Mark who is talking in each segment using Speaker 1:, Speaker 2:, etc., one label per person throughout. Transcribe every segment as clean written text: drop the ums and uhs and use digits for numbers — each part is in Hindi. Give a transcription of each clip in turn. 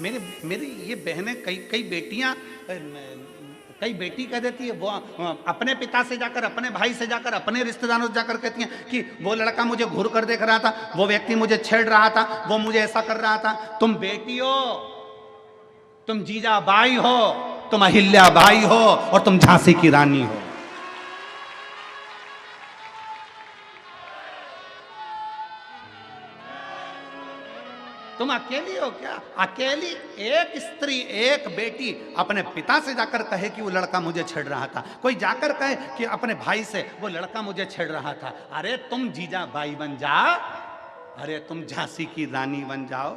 Speaker 1: मेरे मेरी ये बहनें कई कई बेटियां कई बेटी कह देती है, वो अपने पिता से जाकर, अपने भाई से जाकर, अपने रिश्तेदारों से जाकर कहती हैं कि वो लड़का मुझे घूर कर देख रहा था, वो व्यक्ति मुझे छेड़ रहा था, वो मुझे ऐसा कर रहा था। तुम बेटी हो, तुम जीजाबाई हो, तुम अहिल्याबाई हो और तुम झांसी की रानी हो। तुम अकेली हो क्या? अकेली एक स्त्री, एक बेटी अपने पिता से जाकर कहे कि वो लड़का मुझे छेड़ रहा था, कोई जाकर कहे कि अपने भाई से वो लड़का मुझे छेड़ रहा था। अरे तुम जीजाबाई बन जाओ, अरे तुम झांसी की रानी बन जाओ,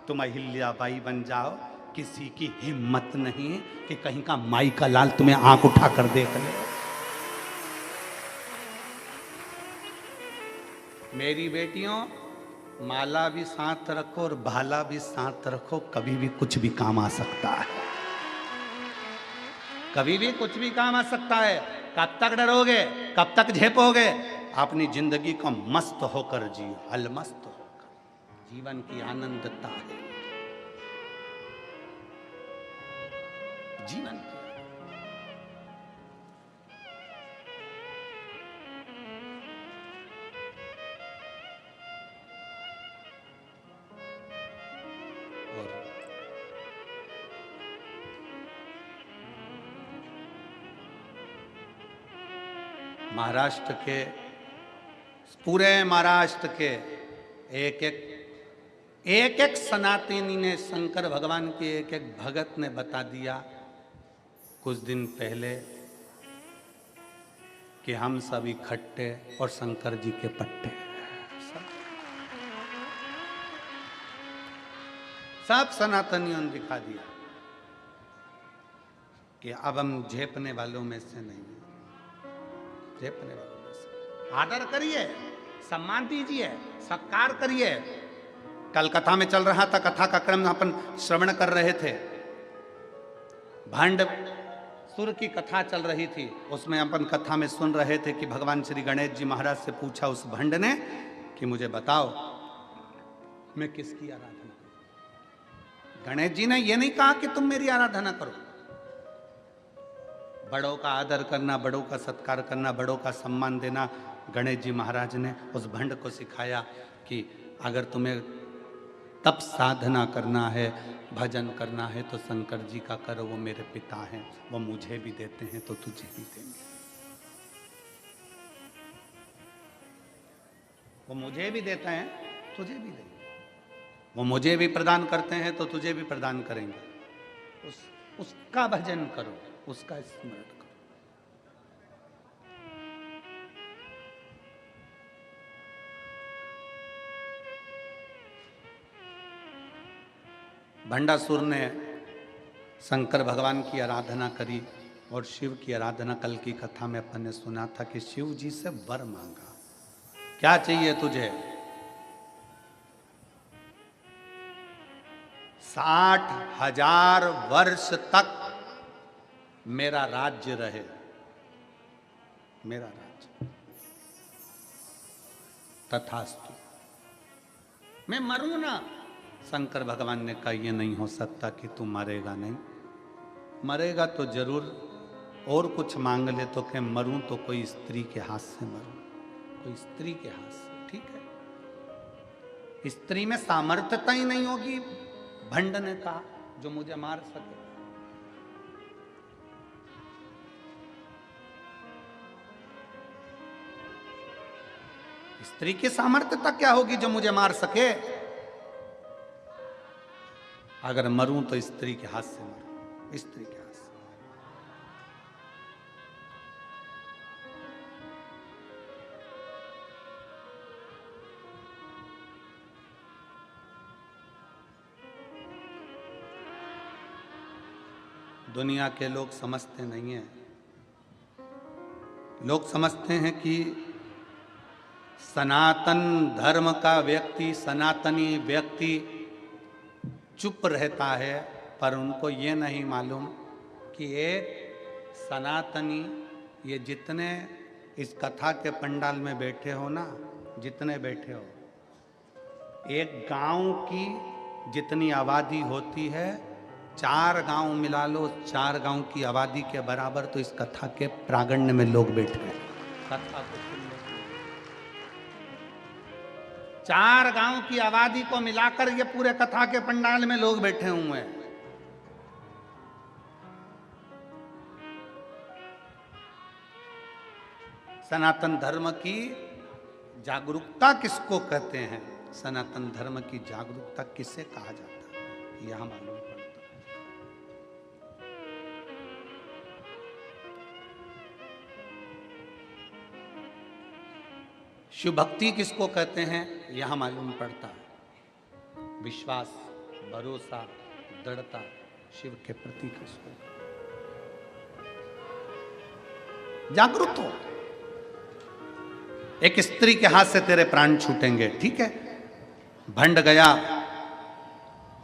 Speaker 1: तुम अहिल्याबाई बन जाओ। किसी की हिम्मत नहीं कि कहीं का माई का लाल तुम्हें आंख उठाकर देख ले। मेरी बेटियों, माला भी साथ रखो और भाला भी साथ रखो, कभी भी कुछ भी काम आ सकता है, कभी भी कुछ भी काम आ सकता है। कब तक डरोगे, कब तक झेपोगे? अपनी जिंदगी को मस्त होकर जियो, अलमस्त होकर। जीवन की आनंदता है जीवन की। और महाराष्ट्र के, पूरे महाराष्ट्र के एक एक सनातनी ने शंकर भगवान के एक एक भगत ने बता दिया कुछ दिन पहले कि हम सब इकट्ठे और शंकर जी के पट्टे। सब सनातनियों ने दिखा दिया कि अब हम झेपने वालों में से नहीं, झेपने वालों में से। आदर करिए, सम्मान दीजिए, सत्कार करिए। कल कथा में चल रहा था, कथा का क्रम अपन श्रवण कर रहे थे, भंड सुर की कथा चल रही थी। उसमें अपन कथा में सुन रहे थे कि भगवान श्री गणेश जी महाराज से पूछा उस भंड ने कि मुझे बताओ मैं किसकी आराधना करूं। गणेश जी ने यह नहीं कहा कि तुम मेरी आराधना करो। बड़ों का आदर करना, बड़ों का सत्कार करना, बड़ों का सम्मान देना गणेश जी महाराज ने उस भंड को सिखाया कि अगर तुम्हें तप साधना करना है, भजन करना है तो शंकर जी का करो, वो मेरे पिता हैं, वो मुझे भी देते हैं तो तुझे भी देंगे। वो मुझे भी देते हैं, तुझे भी देंगे। वो मुझे भी प्रदान करते हैं तो तुझे भी प्रदान करेंगे। उसका भजन करो, उसका स्मरण करो। भंडासुर ने शंकर भगवान की आराधना करी और शिव की आराधना। कल की कथा में अपन ने सुना था कि शिव जी से वर मांगा, क्या चाहिए तुझे? 60,000 वर्ष तक मेरा राज्य रहे, मेरा राज्य। तथास्तु। मैं मरूं ना। शंकर भगवान ने कहा यह नहीं हो सकता कि तू मरेगा नहीं। मरेगा तो जरूर, और कुछ मांग ले तो क्या मरूं तो कोई स्त्री के हाथ से मरूं, कोई स्त्री के हाथ से। ठीक है, स्त्री में सामर्थ्यता ही नहीं होगी, भंड ने कहा, जो मुझे मार सके। स्त्री की सामर्थ्यता क्या होगी जो मुझे मार सके? अगर मरूं तो स्त्री के हाथ से मरूं, स्त्री के हाथ से। दुनिया के लोग समझते नहीं हैं। लोग समझते हैं कि सनातन धर्म का व्यक्ति, सनातनी व्यक्ति चुप रहता है, पर उनको ये नहीं मालूम कि एक सनातनी, ये जितने इस कथा के पंडाल में बैठे हो ना, जितने बैठे हो, एक गांव की जितनी आबादी होती है 4 गांव मिला लो, 4 गांव की आबादी के बराबर तो इस कथा के प्रांगण में लोग बैठे हैं कथा को सुनने के लिए। 4 गांव की आबादी को मिलाकर ये पूरे कथा के पंडाल में लोग बैठे हुए हैं। सनातन धर्म की जागरूकता किसको कहते हैं? सनातन धर्म की जागरूकता किसे कहा जाता है? यहां मालूम पड़ता है। शिव भक्ति किसको कहते हैं? यहां मालूम पड़ता है। विश्वास, भरोसा, दृढ़ता शिव के प्रति किसको? जागरूक हो। एक स्त्री के हाथ से तेरे प्राण छूटेंगे, ठीक है? भंड गया,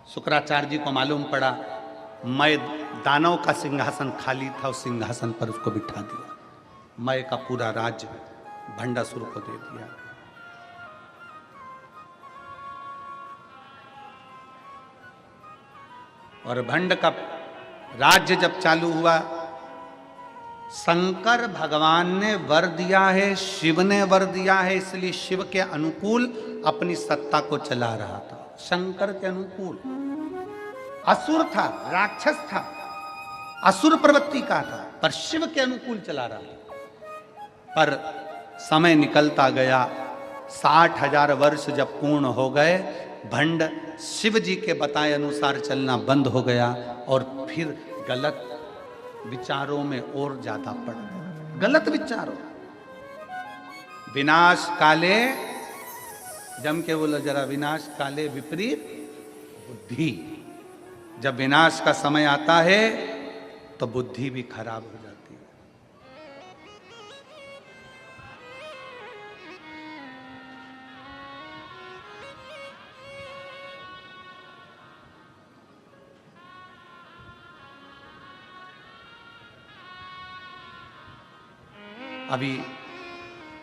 Speaker 1: शुक्राचार्य जी को मालूम पड़ा, मैं दानव का सिंहासन खाली था, उस सिंहासन पर उसको बिठा दिया, मैं का पूरा राज्य भंडासुर को दे दिया। और भंड का राज्य जब चालू हुआ, शंकर भगवान ने वर दिया है, शिव ने वर दिया है, इसलिए शिव के अनुकूल अपनी सत्ता को चला रहा था। शंकर के अनुकूल असुर था, राक्षस था, असुर प्रवृत्ति का था, पर शिव के अनुकूल चला रहा था। पर समय निकलता गया, 60,000 वर्ष जब पूर्ण हो गए, भंड शिव जी के बताए अनुसार चलना बंद हो गया और फिर गलत विचारों में और ज्यादा पड़ गया। गलत विचारों, विनाश काले, जम के बोलो जरा, विनाश काले विपरीत बुद्धि। जब विनाश का समय आता है तो बुद्धि भी खराब हो जाती है। अभी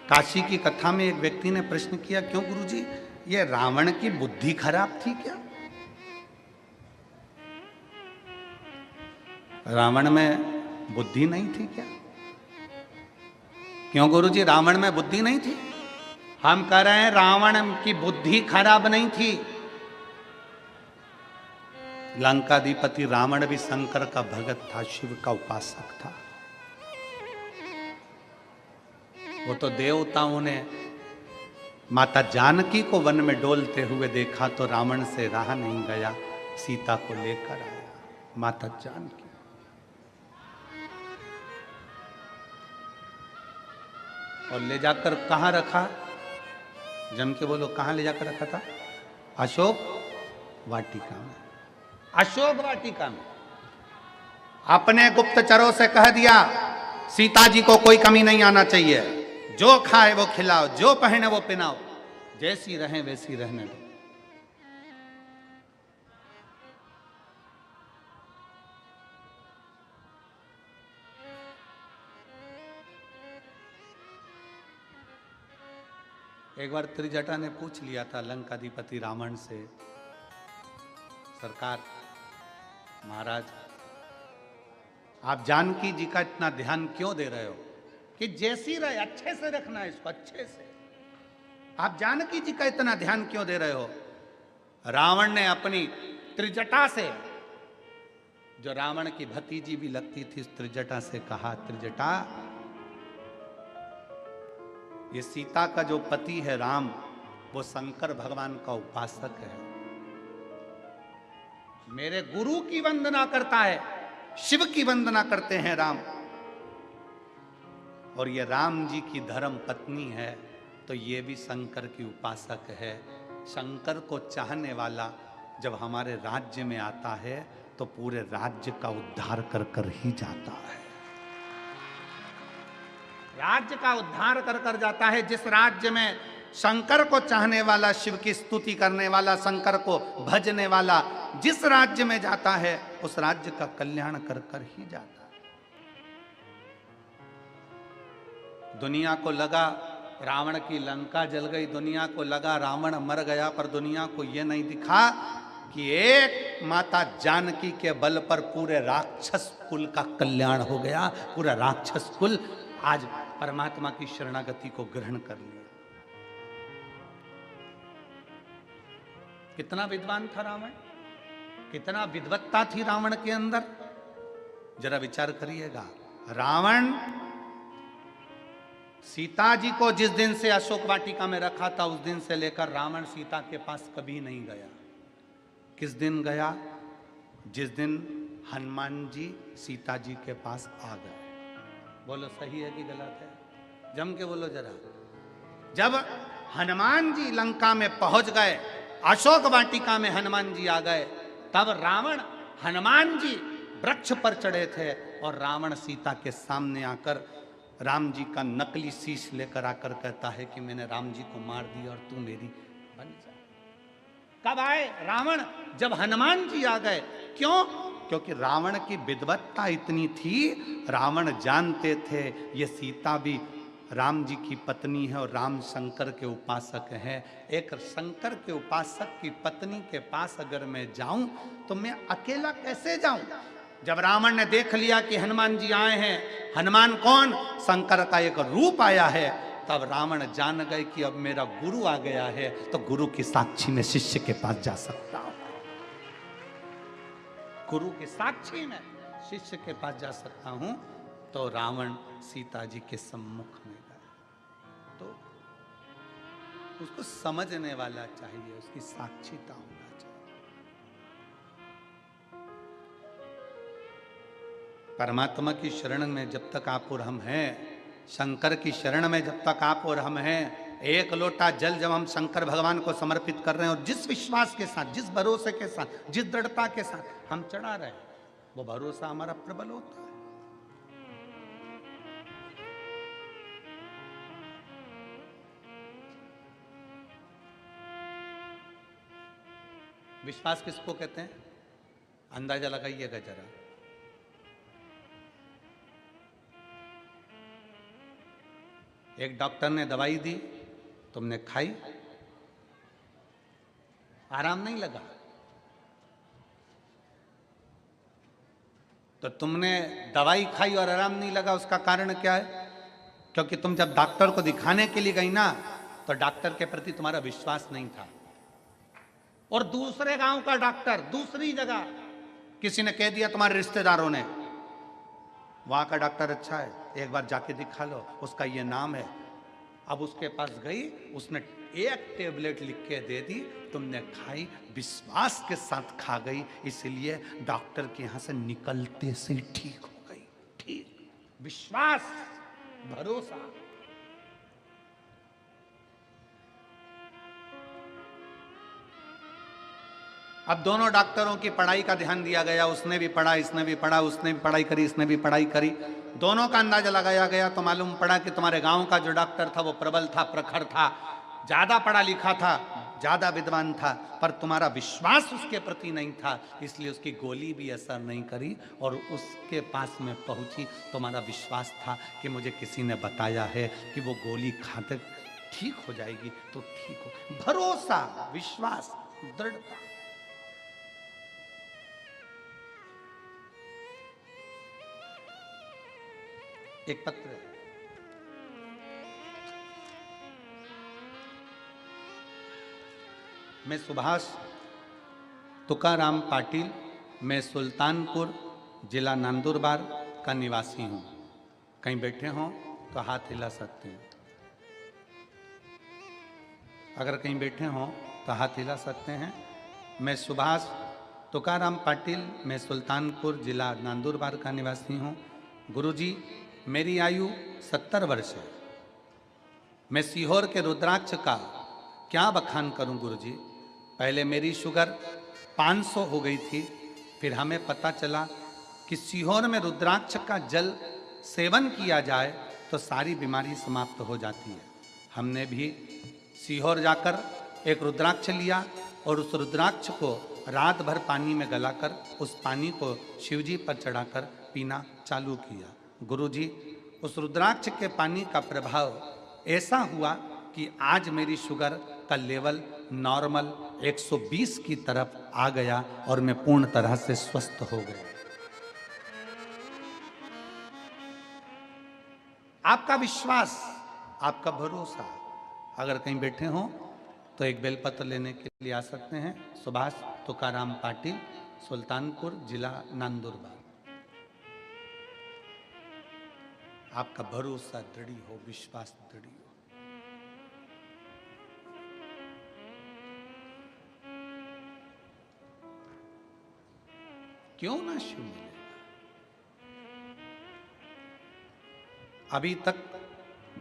Speaker 1: काशी की कथा में एक व्यक्ति ने प्रश्न किया, क्यों गुरुजी, ये रावण की बुद्धि खराब थी क्या? रावण में बुद्धि नहीं थी क्या? क्यों गुरुजी, रावण में बुद्धि नहीं थी? हम कह रहे हैं रावण की बुद्धि खराब नहीं थी। लंकाधिपति रावण भी शंकर का भगत था, शिव का उपासक था। वो तो देवताओं ने माता जानकी को वन में डोलते हुए देखा तो रावण से रहा नहीं गया, सीता को लेकर आया माता जानकी। और ले जाकर कहां रखा? जम के बोलो, कहां ले जाकर रखा था? अशोक वाटिका में। अशोक वाटिका में अपने गुप्तचरों से कह दिया, सीता जी को कोई कमी नहीं आना चाहिए, जो खाए वो खिलाओ, जो पहने वो पहनाओ, जैसी रहें वैसी रहने दो। एक बार त्रिजटा ने पूछ लिया था लंकाधिपति रावण से, सरकार, महाराज, आप जानकी जी का इतना ध्यान क्यों दे रहे हो? कि जैसी रहे, अच्छे से रखना है इसको, अच्छे से। आप जानकी जी का इतना ध्यान क्यों दे रहे हो? रावण ने अपनी त्रिजटा से, जो रावण की भतीजी भी लगती थी, त्रिजटा से कहा, त्रिजटा, ये सीता का जो पति है राम, वो शंकर भगवान का उपासक है, मेरे गुरु की वंदना करता है, शिव की वंदना करते हैं राम, और ये राम जी की धर्म पत्नी है, तो ये भी शंकर की उपासक है। शंकर को चाहने वाला जब हमारे राज्य में आता है तो पूरे राज्य का उद्धार कर कर ही जाता है। राज्य का उद्धार कर कर जाता है। जिस राज्य में शंकर को चाहने वाला, शिव की स्तुति करने वाला, शंकर को भजने वाला जिस राज्य में जाता है, उस राज्य का कल्याण कर कर ही जाता है। दुनिया को लगा रावण की लंका जल गई, दुनिया को लगा रावण मर गया, पर दुनिया को यह नहीं दिखा कि एक माता जानकी के बल पर पूरे राक्षस कुल का कल्याण हो गया। पूरा राक्षस कुल आज परमात्मा की शरणागति को ग्रहण कर लिया। कितना विद्वान था रावण, कितना विद्वत्ता थी रावण के अंदर, जरा विचार करिएगा। रावण सीता जी को जिस दिन से अशोक वाटिका में रखा था, उस दिन से लेकर रावण सीता के पास कभी नहीं गया। किस दिन गया? जिस दिन हनुमान जी सीता जी के पास आ गए। बोलो सही है कि गलत है? जम के बोलो जरा। जब हनुमान जी लंका में पहुंच गए, अशोक वाटिका में हनुमान जी आ गए, तब रावण, हनुमान जी वृक्ष पर चढ़े थे और रावण सीता के सामने आकर राम जी का नकली शीश लेकर आकर कहता है कि मैंने राम जी को मार दिया और तू मेरी बन जा। कब आए रावण? जब हनुमान जी आ गए। क्यों? क्योंकि रावण की विद्वत्ता इतनी थी, रावण जानते थे ये सीता भी राम जी की पत्नी है और राम शंकर के उपासक हैं। एक शंकर के उपासक की पत्नी के पास अगर मैं जाऊं तो मैं अकेला कैसे जाऊं? जब रावण ने देख लिया कि हनुमान जी आए हैं, हनुमान कौन? शंकर का एक रूप आया है, तब रावण जान गए कि अब मेरा गुरु आ गया है, तो गुरु की साक्षी में शिष्य के पास जा सकता हूं। गुरु की साक्षी में शिष्य के पास जा सकता हूं। तो रावण सीता जी के सम्मुख में गया। तो उसको समझने वाला चाहिए, उसकी साक्षीता होना चाहिए। परमात्मा की शरण में जब तक आप और हम हैं, शंकर की शरण में जब तक आप और हम हैं, एक लोटा जल जब हम शंकर भगवान को समर्पित कर रहे हैं और जिस विश्वास के साथ, जिस भरोसे के साथ, जिस दृढ़ता के साथ हम चढ़ा रहे हैं, वो भरोसा हमारा प्रबल होता है। विश्वास किसको कहते हैं? अंदाजा लगाइएगा जरा। एक डॉक्टर ने दवाई दी, तुमने खाई, आराम नहीं लगा, तो तुमने दवाई खाई और आराम नहीं लगा। उसका कारण क्या है? क्योंकि तुम जब डॉक्टर को दिखाने के लिए गई ना, तो डॉक्टर के प्रति तुम्हारा विश्वास नहीं था। और दूसरे गांव का डॉक्टर, दूसरी जगह किसी ने कह दिया तुम्हारे रिश्तेदारों ने, वहां का डॉक्टर अच्छा है, एक बार जाके दिखा लो, उसका ये नाम है। अब उसके पास गई, उसने एक टेबलेट लिख के दे दी, तुमने खाई, विश्वास के साथ खा गई, इसलिए डॉक्टर के यहां से निकलते से ठीक हो गई। ठीक, विश्वास, भरोसा। अब दोनों डॉक्टरों की पढ़ाई का ध्यान दिया गया, उसने भी पढ़ा, इसने भी पढ़ा, उसने भी पढ़ाई करी, इसने भी पढ़ाई करी, दोनों का अंदाजा लगाया गया। तो मालूम पड़ा कि तुम्हारे गांव का जो डॉक्टर था वो प्रबल था, प्रखर था, ज्यादा पढ़ा लिखा था, ज्यादा विद्वान था, पर तुम्हारा विश्वास उसके प्रति नहीं था, इसलिए उसकी गोली भी असर नहीं करी और उसके पास में पहुंची। तुम्हारा विश्वास था कि मुझे किसी ने बताया है कि वो गोली खाते ठीक हो जाएगी, तो ठीक हो। भरोसा, विश्वास, दृढ़ता। एक पत्र है, मैं सुभाष तुकाराम पाटिल, मैं सुल्तानपुर जिला नंदुरबार का निवासी हूं। कहीं बैठे हों तो हाथ हिला सकते हैं। अगर कहीं बैठे हों तो हाथ हिला सकते हैं। मैं सुभाष तुकाराम पाटिल, मैं सुल्तानपुर जिला नंदुरबार का निवासी हूं। गुरुजी, मेरी आयु 70 वर्ष है। मैं सीहोर के रुद्राक्ष का क्या बखान करूं गुरुजी। पहले मेरी शुगर 500 हो गई थी, फिर हमें पता चला कि सीहोर में रुद्राक्ष का जल सेवन किया जाए तो सारी बीमारी समाप्त हो जाती है। हमने भी सीहोर जाकर एक रुद्राक्ष लिया और उस रुद्राक्ष को रात भर पानी में गलाकर उस पानी को शिवजी पर चढ़ाकर पीना चालू किया। गुरुजी, उस रुद्राक्ष के पानी का प्रभाव ऐसा हुआ कि आज मेरी शुगर का लेवल नॉर्मल 120 की तरफ आ गया और मैं पूर्ण तरह से स्वस्थ हो गया। आपका विश्वास, आपका भरोसा, अगर कहीं बैठे हो तो एक बेलपत्र लेने के लिए आ सकते हैं। सुभाष तुकाराम पाटिल, सुल्तानपुर, जिला नंदुरबार। आपका भरोसा दृढ़ हो, विश्वास दृढ़ हो। क्यों ना शिव मिलेगा? अभी तक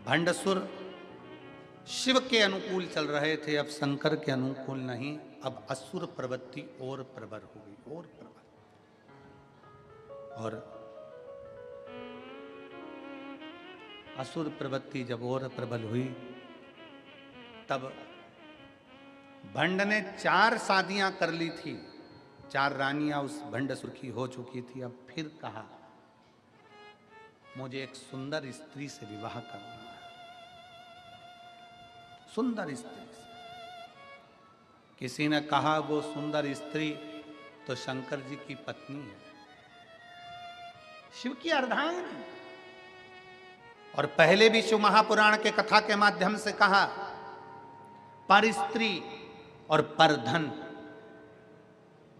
Speaker 1: भंडसुर शिव के अनुकूल चल रहे थे, अब शंकर के अनुकूल नहीं। अब असुर प्रवृत्ति और प्रबल हो गई, और प्रबल। और असुर प्रवृत्ति जब और प्रबल हुई, तब भंड ने 4 शादियां कर ली थी, 4 रानियां उस भंडसुर की हो चुकी थी। अब फिर कहा मुझे एक सुंदर स्त्री से विवाह करना है, सुंदर स्त्री से। किसी ने कहा वो सुंदर स्त्री तो शंकर जी की पत्नी है, शिव की अर्धांगिनी। और पहले भी शिव महापुराण के कथा के माध्यम से कहा, पर स्त्री और पर धन,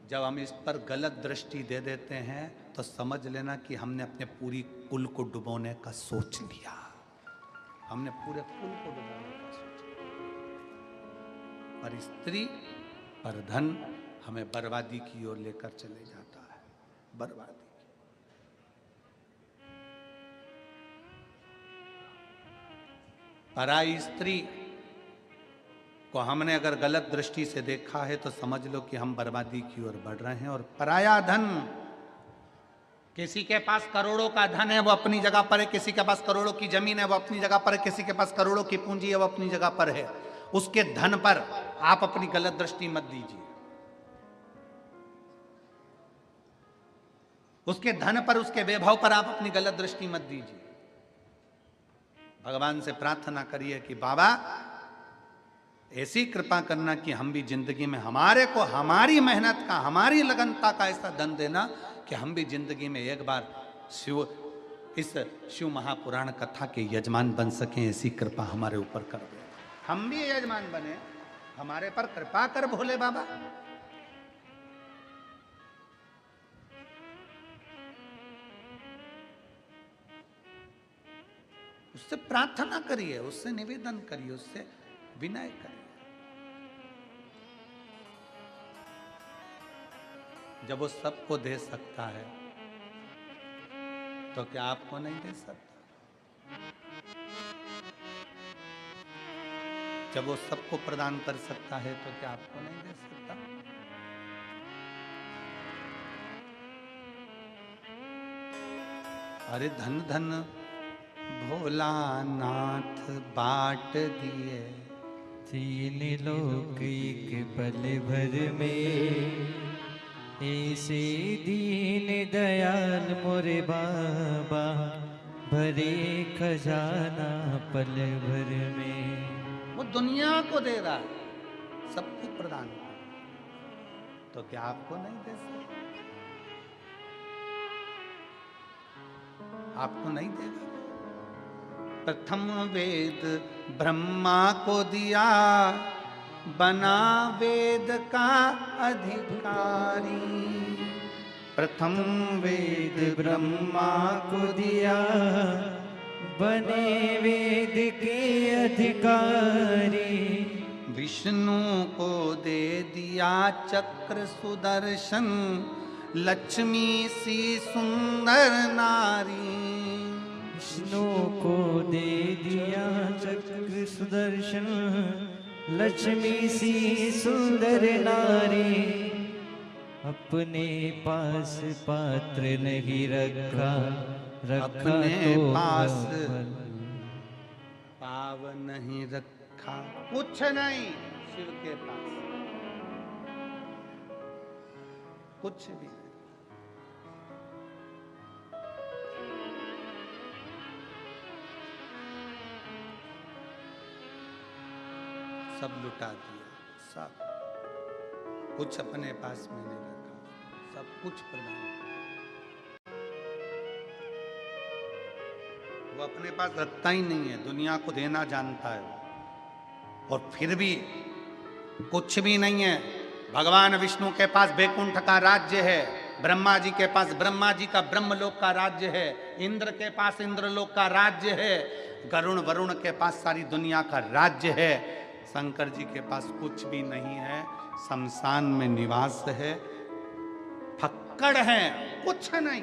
Speaker 1: जब हम इस पर गलत दृष्टि दे देते हैं तो समझ लेना कि हमने अपने पूरी कुल को डुबोने का सोच लिया। हमने पूरे कुल को डुबोने का सोच लिया। पर स्त्री, पर धन हमें बर्बादी की ओर लेकर चले जाता है, बर्बादी। पराई स्त्री को हमने अगर गलत दृष्टि से देखा है तो समझ लो कि हम बर्बादी की ओर बढ़ रहे हैं। और पराया धन, किसी के पास करोड़ों का धन है वो अपनी जगह पर है, किसी के पास करोड़ों की जमीन है वो अपनी जगह पर है, किसी के पास करोड़ों की पूंजी है वो अपनी जगह पर है। उसके धन पर आप अपनी गलत दृष्टि मत दीजिए, उसके धन पर, उसके वैभव पर आप अपनी गलत दृष्टि मत दीजिए। भगवान से प्रार्थना करिए कि बाबा ऐसी कृपा करना कि हम भी जिंदगी में हमारे को हमारी मेहनत का, हमारी लगनता का ऐसा धन देना कि हम भी जिंदगी में एक बार इस शिव महापुराण कथा के यजमान बन सकें। ऐसी कृपा हमारे ऊपर कर दे, हम भी यजमान बने, हमारे पर कृपा कर भोले बाबा। उससे प्रार्थना करिए, उससे निवेदन करिए, उससे विनय करिए। जब वो सबको दे सकता है तो क्या आपको नहीं दे सकता? जब वो सबको प्रदान कर सकता है तो क्या आपको नहीं दे सकता? अरे धन धन भोलानाथ बाट दिए,
Speaker 2: 3 लोक एक पल भर में, ऐसे दीन दयाल मोरे बाबा, भरे खजाना पल भर में।
Speaker 1: वो दुनिया को दे रहा है, सबको प्रदान कर रहा है, तो क्या आपको नहीं दे सकता? आपको नहीं देगा? प्रथम वेद ब्रह्मा को दिया, बना वेद का अधिकारी। प्रथम वेद ब्रह्मा को दिया,
Speaker 2: बने वेद के अधिकारी।
Speaker 1: विष्णु को दे दिया चक्र सुदर्शन, लक्ष्मी सी सुंदर नारी।
Speaker 2: विष्णु को दे दिया चक्र सुदर्शन, लक्ष्मी सी सुंदर नारी। अपने पास पात्र नहीं रखा, रखा
Speaker 1: अपने
Speaker 2: तो
Speaker 1: पास
Speaker 2: भल।
Speaker 1: पाव नहीं रखा, कुछ नहीं शिव के पास, कुछ भी नहीं। सब लुटा दिया, सब कुछ अपने पास में नहीं रखा, सब कुछ प्रदान। वो अपने पास रखता ही नहीं है, दुनिया को देना जानता है और फिर भी कुछ भी नहीं है। भगवान विष्णु के पास बैकुंठ का राज्य है, ब्रह्मा जी के पास ब्रह्मा जी का ब्रह्मलोक का राज्य है, इंद्र के पास इंद्रलोक का राज्य है, गरुण वरुण के पास सारी दुनिया का राज्य है। शंकर जी के पास कुछ भी नहीं है, शमशान में निवास है, फक्कड़ है, कुछ नहीं।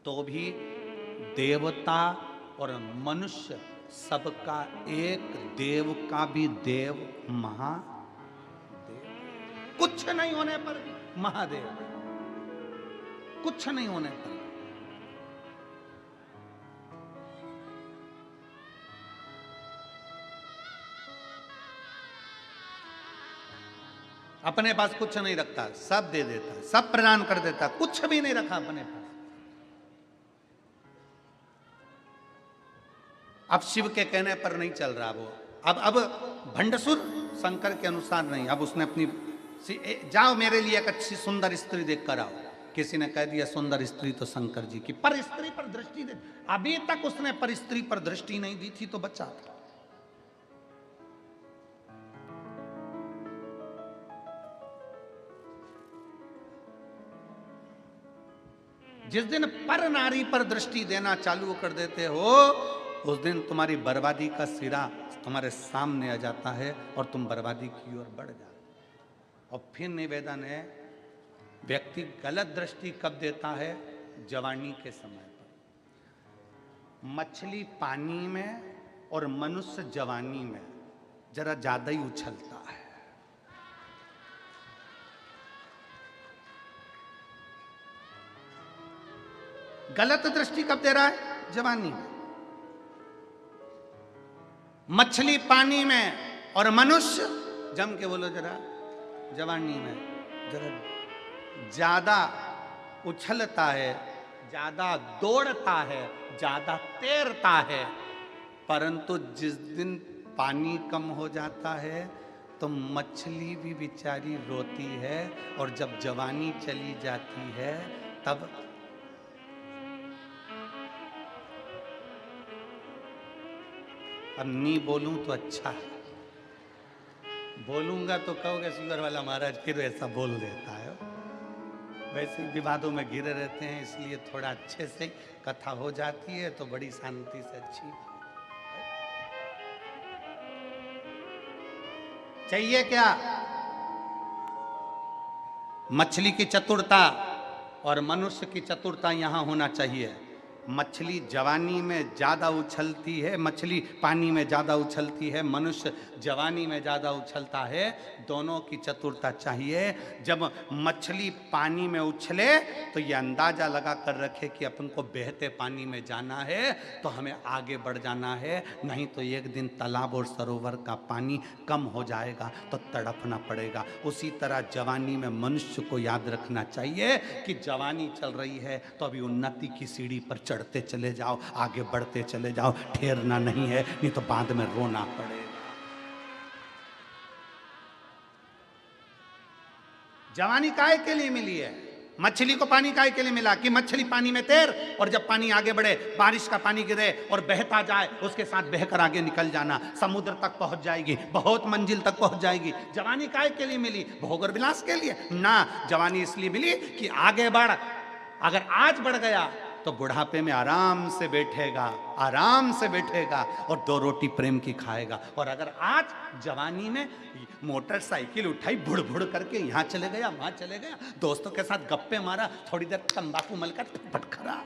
Speaker 1: तो भी देवता और मनुष्य सबका एक, देव का भी देव महादेव। कुछ नहीं होने पर भी महादेव, कुछ नहीं होने पर। अपने पास कुछ नहीं रखता, सब दे देता, सब प्रदान कर देता, कुछ भी नहीं रखा अपने पास। अब शिव के कहने पर नहीं चल रहा वो, अब भंडसुर शंकर के अनुसार नहीं। अब उसने अपनी जाओ मेरे लिए एक अच्छी सुंदर स्त्री देख कर आओ। किसी ने कह दिया सुंदर स्त्री तो शंकर जी की, पर स्त्री पर दृष्टि दे। अभी तक उसने पर स्त्री पर दृष्टि नहीं दी थी तो बचा था। जिस दिन पर नारी पर दृष्टि देना चालू कर देते हो, उस दिन तुम्हारी बर्बादी का सिरा तुम्हारे सामने आ जाता है और तुम बर्बादी की ओर बढ़ जाते। और फिर निवेदन है, व्यक्ति गलत दृष्टि कब देता है? जवानी के समय पर। मछली पानी में और मनुष्य जवानी में जरा ज्यादा ही उछलता है। गलत दृष्टि कब दे रहा है? जवानी में। मछली पानी में और मनुष्य, जम के बोलो जरा, जवानी में जरा ज्यादा उछलता है, ज्यादा दौड़ता है, ज्यादा तैरता है। परंतु जिस दिन पानी कम हो जाता है तो मछली भी बेचारी रोती है, और जब जवानी चली जाती है तब अब नहीं बोलूं तो अच्छा है, बोलूंगा तो कहोगे शुगर वाला महाराज फिर ऐसा बोल देता है। वैसे विवादों में घिरे रहते हैं, इसलिए थोड़ा अच्छे से कथा हो जाती है तो बड़ी शांति से अच्छी। चाहिए क्या? मछली की चतुरता और मनुष्य की चतुरता यहां होना चाहिए। मछली जवानी में ज्यादा उछलती है, मछली पानी में ज्यादा उछलती है, मनुष्य जवानी में ज्यादा उछलता है। दोनों की चतुरता चाहिए। जब मछली पानी में उछले तो ये अंदाजा लगा कर रखे कि अपन को बहते पानी में जाना है तो हमें आगे बढ़ जाना है, नहीं तो एक दिन तालाब और सरोवर का पानी कम हो जाएगा तो तड़पना पड़ेगा। उसी तरह जवानी में मनुष्य को याद रखना चाहिए कि जवानी चल रही है तो अभी उन्नति की सीढ़ी पर चढ़ते चले जाओ, आगे बढ़ते चले जाओ, ठहरना नहीं है, नहीं तो बाद में रोना पड़ेगा। जवानी काहे के लिए मिली है? मछली को पानी काहे के लिए मिला? कि मछली पानी में तैर, और जब पानी आगे बढ़े, बारिश का पानी गिरे और बहता जाए, उसके साथ बहकर आगे निकल जाना, समुद्र तक पहुंच जाएगी, बहुत मंजिल तक पहुंच जाएगी। जवानी काहे के लिए मिली? भोग और विलास के लिए ना, जवानी इसलिए मिली कि आगे बढ़। अगर आज बढ़ गया तो बुढ़ापे में आराम से बैठेगा, आराम से बैठेगा और 2 रोटी प्रेम की खाएगा। और अगर आज जवानी में मोटरसाइकिल उठाई, भुड़ भुड़ करके यहाँ चले गया, वहां चले गया, दोस्तों के साथ गप्पे मारा, थोड़ी देर तंबाकू मलकर पटखरा,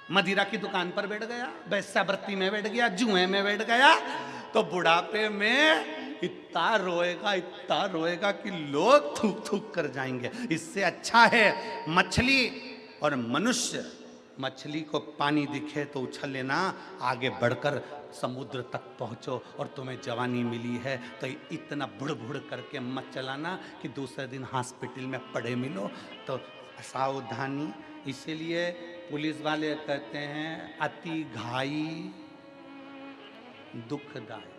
Speaker 1: मदिरा की दुकान पर बैठ गया, वेश्यावृत्ति में बैठ गया, जुए में बैठ गया, तो बुढ़ापे में इतना रोएगा कि लोग थूक थूक कर जाएंगे। इससे अच्छा है मछली और मनुष्य। मछली को पानी दिखे तो उछल लेना, आगे बढ़कर समुद्र तक पहुंचो, और तुम्हें जवानी मिली है तो इतना बुड़ बुड़ करके मत चलाना कि दूसरे दिन हॉस्पिटल में पड़े मिलो। तो सावधानी। इसीलिए पुलिस वाले कहते हैं अति घाई दुखदायक।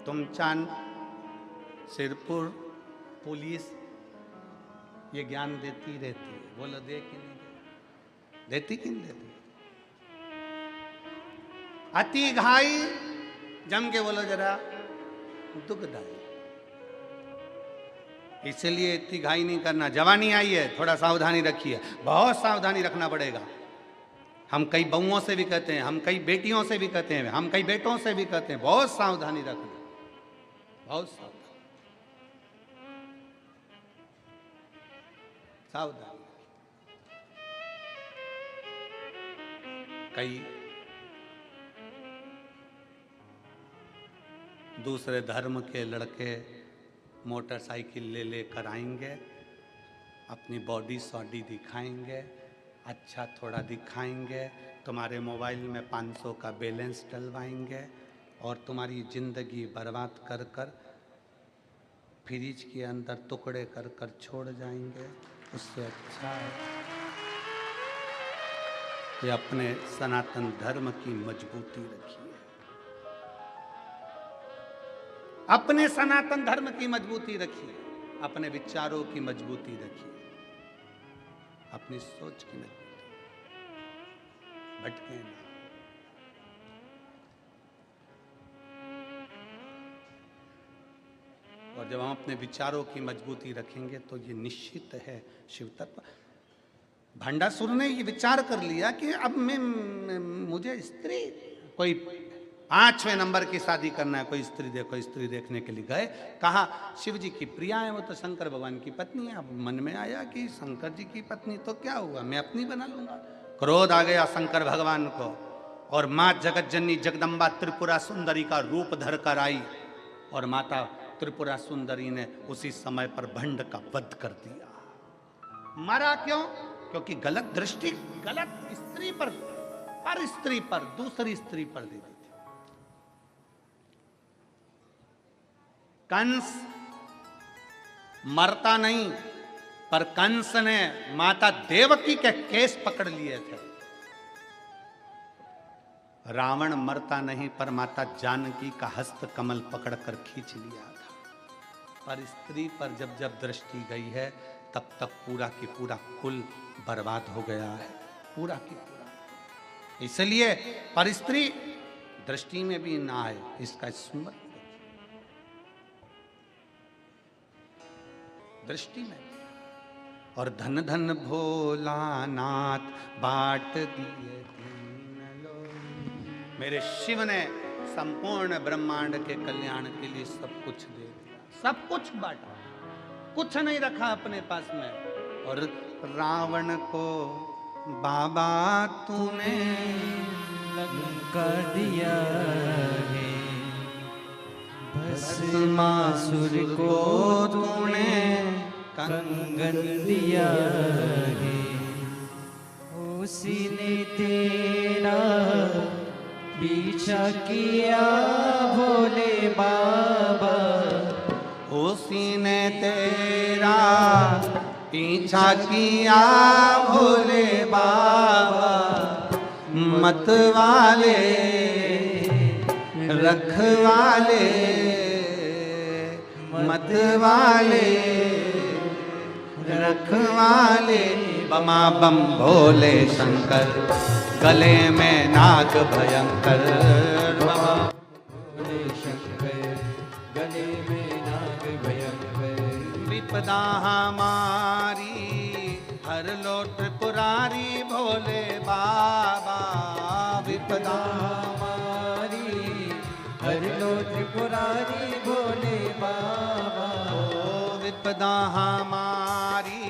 Speaker 1: तुम चांद, सिरपुर पुलिस ये ज्ञान देती रहती है, बोलो दे कि नहीं देती कि नहीं देती? अति घाई जम के बोलो जरा, दुखदायी। इसलिए इतनी घाई नहीं करना। जवानी आई है, थोड़ा सावधानी रखिए, बहुत सावधानी रखना पड़ेगा। हम कई बहुओं से भी कहते हैं, हम कई बेटियों से भी कहते हैं, हम कई बेटों से भी कहते हैं, बहुत सावधानी रखना, बहुत सावधानी, सावधानी। कई दूसरे धर्म के लड़के मोटरसाइकिल ले लेकर आएंगे, अपनी बॉडी सॉडी दिखाएंगे, अच्छा थोड़ा दिखाएंगे, तुम्हारे मोबाइल में 500 का बैलेंस डलवाएंगे और तुम्हारी ज़िंदगी बर्बाद कर कर फ्रिज के अंदर टुकड़े कर कर छोड़ जाएंगे। उससे अच्छा है कि अपने सनातन धर्म की मजबूती रखिए, अपने सनातन धर्म की मजबूती रखिए, अपने विचारों की मजबूती रखिए, अपनी सोच की मजबूती, भटके ना। और जब हम अपने विचारों की मजबूती रखेंगे तो ये निश्चित है शिव तत्व। भंडासुर ने ये विचार कर लिया कि अब मुझे स्त्री, कोई 5वें नंबर की शादी करना है, कोई स्त्री देखो, स्त्री देखने के लिए गए, कहा शिव जी की प्रिया है, वो तो शंकर भगवान की पत्नी है। अब मन में आया कि शंकर जी की पत्नी तो क्या हुआ, मैं अपनी बना लूंगा। क्रोध आ गया शंकर भगवान को और माँ जगत जननी जगदम्बा त्रिपुरा सुंदरी का रूप धर कर आई और माता त्रिपुरा सुंदरी ने उसी समय पर भंड का वध कर दिया। मरा क्यों? क्योंकि गलत दृष्टि, गलत स्त्री पर, हर स्त्री पर, दूसरी स्त्री पर दे दी थी। कंस मरता नहीं, पर कंस ने माता देवकी के केस पकड़ लिए थे। रावण मरता नहीं, पर माता जानकी का हस्त कमल पकड़कर खींच लिया था। पर स्त्री पर जब जब दृष्टि गई है, तब तक पूरा की पूरा कुल बर्बाद हो गया है, पूरा की पूरा। इसलिए पर स्त्री दृष्टि में भी ना आए, इसका स्मरण दृष्टि में। और धन धन भोलानाथ बाट दिए दीन लोग। मेरे शिव ने संपूर्ण ब्रह्मांड के कल्याण के लिए सब कुछ दे दिया, सब कुछ बांटा, कुछ नहीं रखा अपने पास में। और रावण को बाबा तूने
Speaker 2: लंका दिया है, भस्मासुर को तूने कंगन दिया है, उसी ने तेरा पीछा किया भोले बाबा,
Speaker 1: उसी ने तेरा पीछा किया भोले बाबा। मत वाले रखवाले, मत वाले रखवाले, बमा बम भोले शंकर, गले में नाग भयंकर, बमा
Speaker 2: भोले शंकर, गले में नाग भयंकर।
Speaker 1: विपदा हमारी हर लो त्रिपुरारी भोले बाबा, विपदा
Speaker 2: हमारी हर लो त्रिपुरारी भोले बाबा,
Speaker 1: ओ विपदा हमारी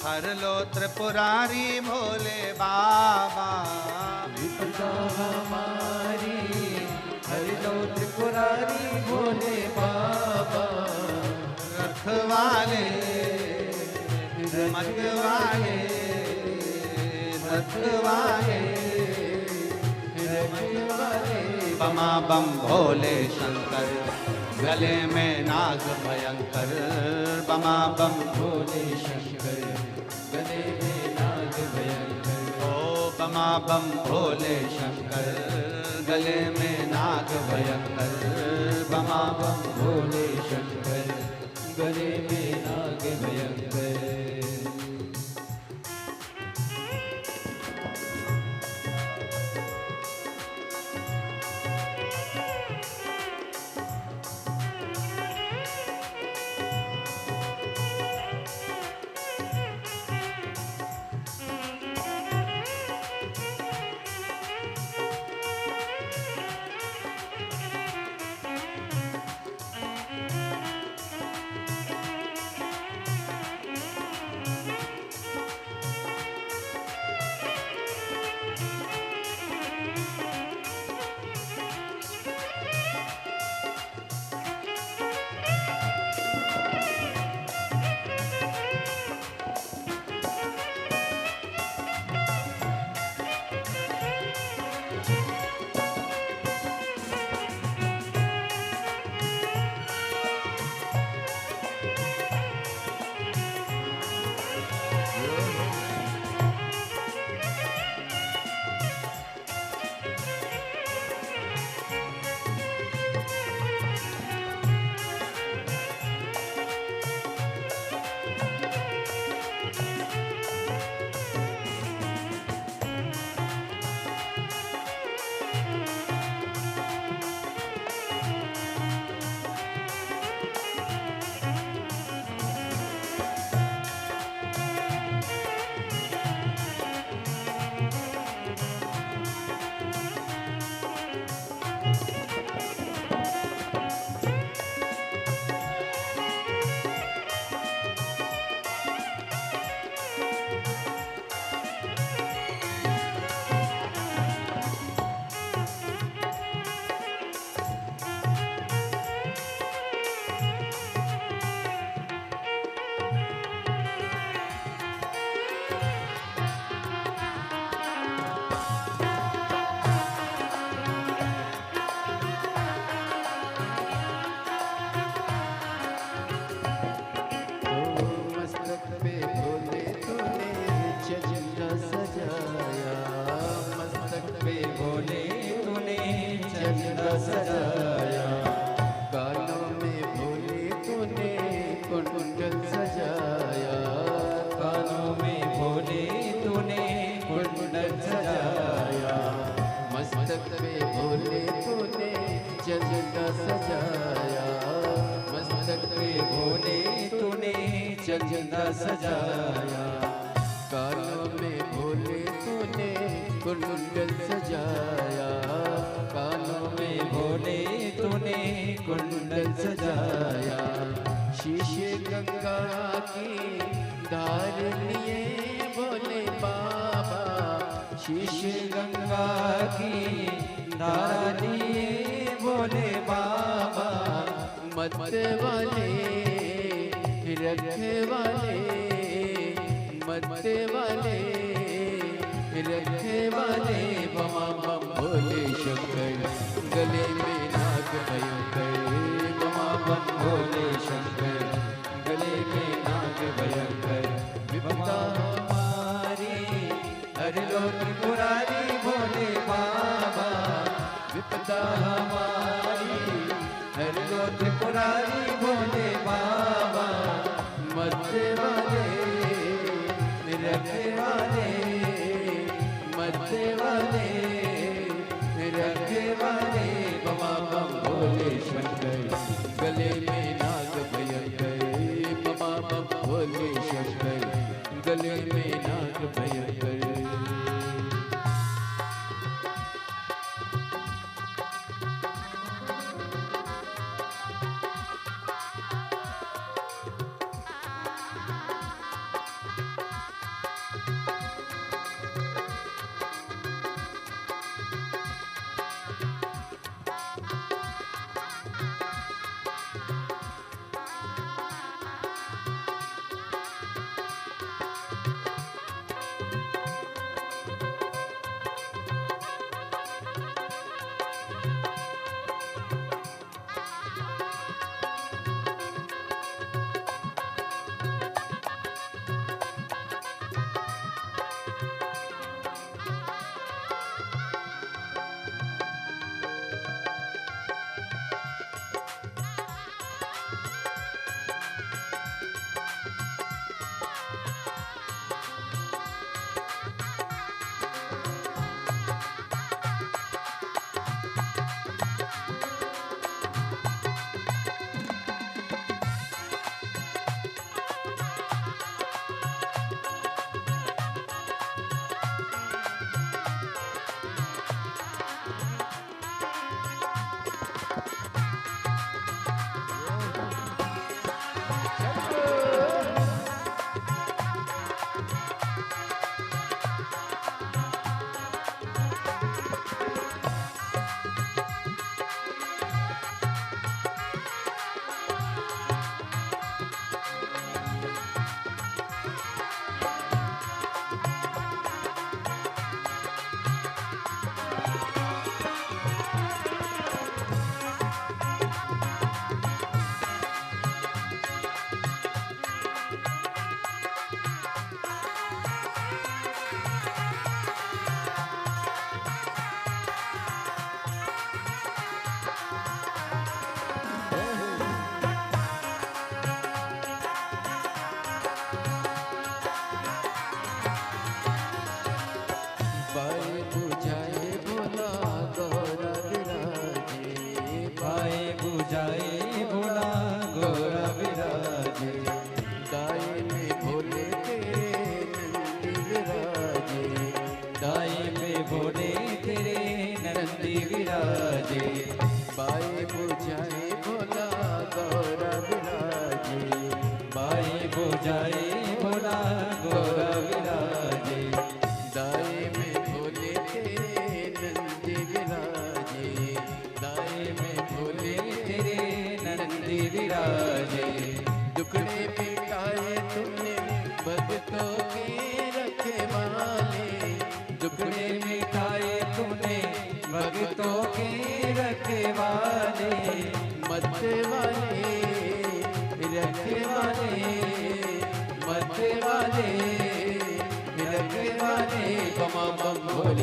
Speaker 1: हर लो त्रिपुरारी भोले बाबा,
Speaker 2: विपदा हमारी हर लो त्रिपुरारी भोले बाबा।
Speaker 1: रखवाले मतवाले, रखवाले रखवाले, बमा बम भोले शंकर, गले में नाग भयंकर, बमा बम
Speaker 2: भोले शंकर, गले में
Speaker 1: बमा बम भोले शंकर, गले में नाग भयंकर, बमा बम
Speaker 2: भोले शंकर, गले में नाग भयंकर।
Speaker 3: सजाया, कानों में भोले तूने कुंडल सजाया,
Speaker 2: कानों में भोले तूने कुंडल सजाया,
Speaker 3: मस्तक पे भोले तूने चंदा सजाया, मस्तक पे
Speaker 2: भोले तूने चंदा सजाया,
Speaker 3: कानों में भोले तूने कुंडल सजाया, कानों
Speaker 2: में भोले तूने कुंडल सजाया,
Speaker 3: शीशे गंगा की धार लिए भोले बाबा,
Speaker 2: शीशे गंगा की धार लिए भोले बाबा,
Speaker 3: मत वाले रखे वाले, मत वाले रखे वाले, बमा बम भोले शंकर, गले में नाग भयंकर,
Speaker 2: बमा बम भोले शंकर, गले में नाग भयंकर,
Speaker 3: विपदा
Speaker 2: हमारी हर लो त्रिपुरारी भोले बाबा,
Speaker 3: विपदा
Speaker 2: हमारी हर लो त्रिपुरारी भोले बाबा,
Speaker 3: मत वाले रखे वाले, मत वाले रखे वाले, बमा बम भोले शंकर, गले में नाग भयंकर, बमा बम भोले शंकर, गले में नाग भयंकर।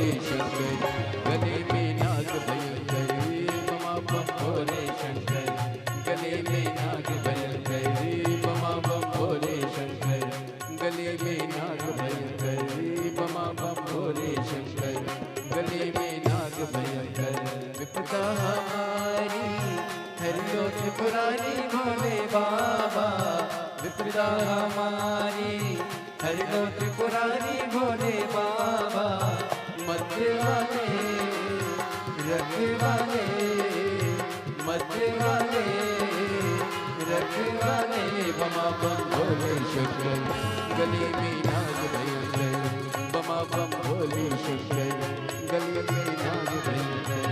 Speaker 3: भोले शंकर गले में नाग भयंकर बमा बम भोले शंकर गले में नाग भयंकर बमा बम भोले शंकर गले में नाग भयंकर बमा बम भोले शंकर गले में नाग भयंकर विपदा हमारी हरियो त्रिपुरारी भोले बाबा विपदा हमारी हरियो त्रिपुरारी भोले बाबा मध्य वाले रखवाले मध्य वाले रखवाले बमा बम भोले शंकर गले में नाग भयंकर बमा बम भोले शंकर गले में नाग भयंकर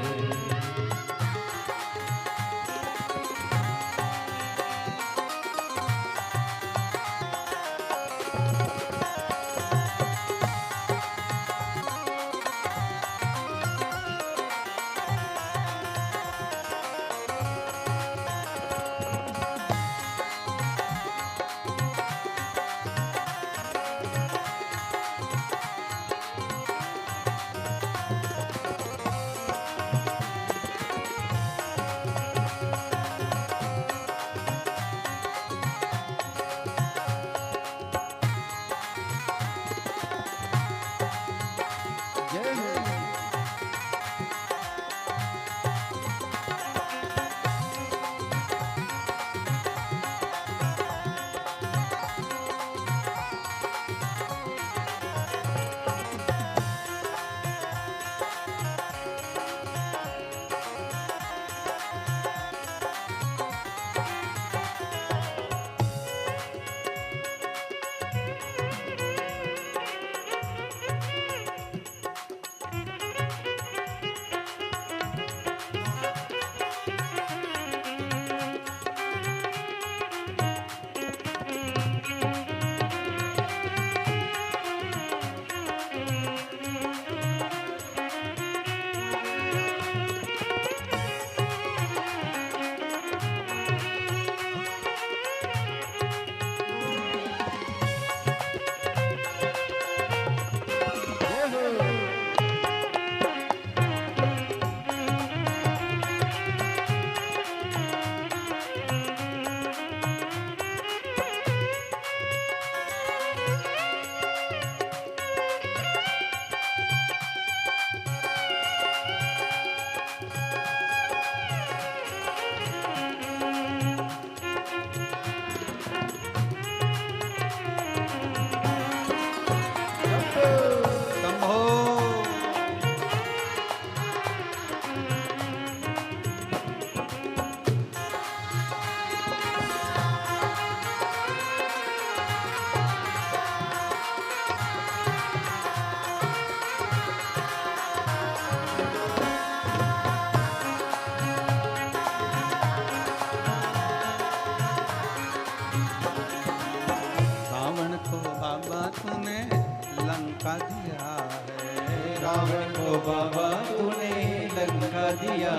Speaker 1: लंका दिया है,
Speaker 2: रावण को बाबा तूने लंका दिया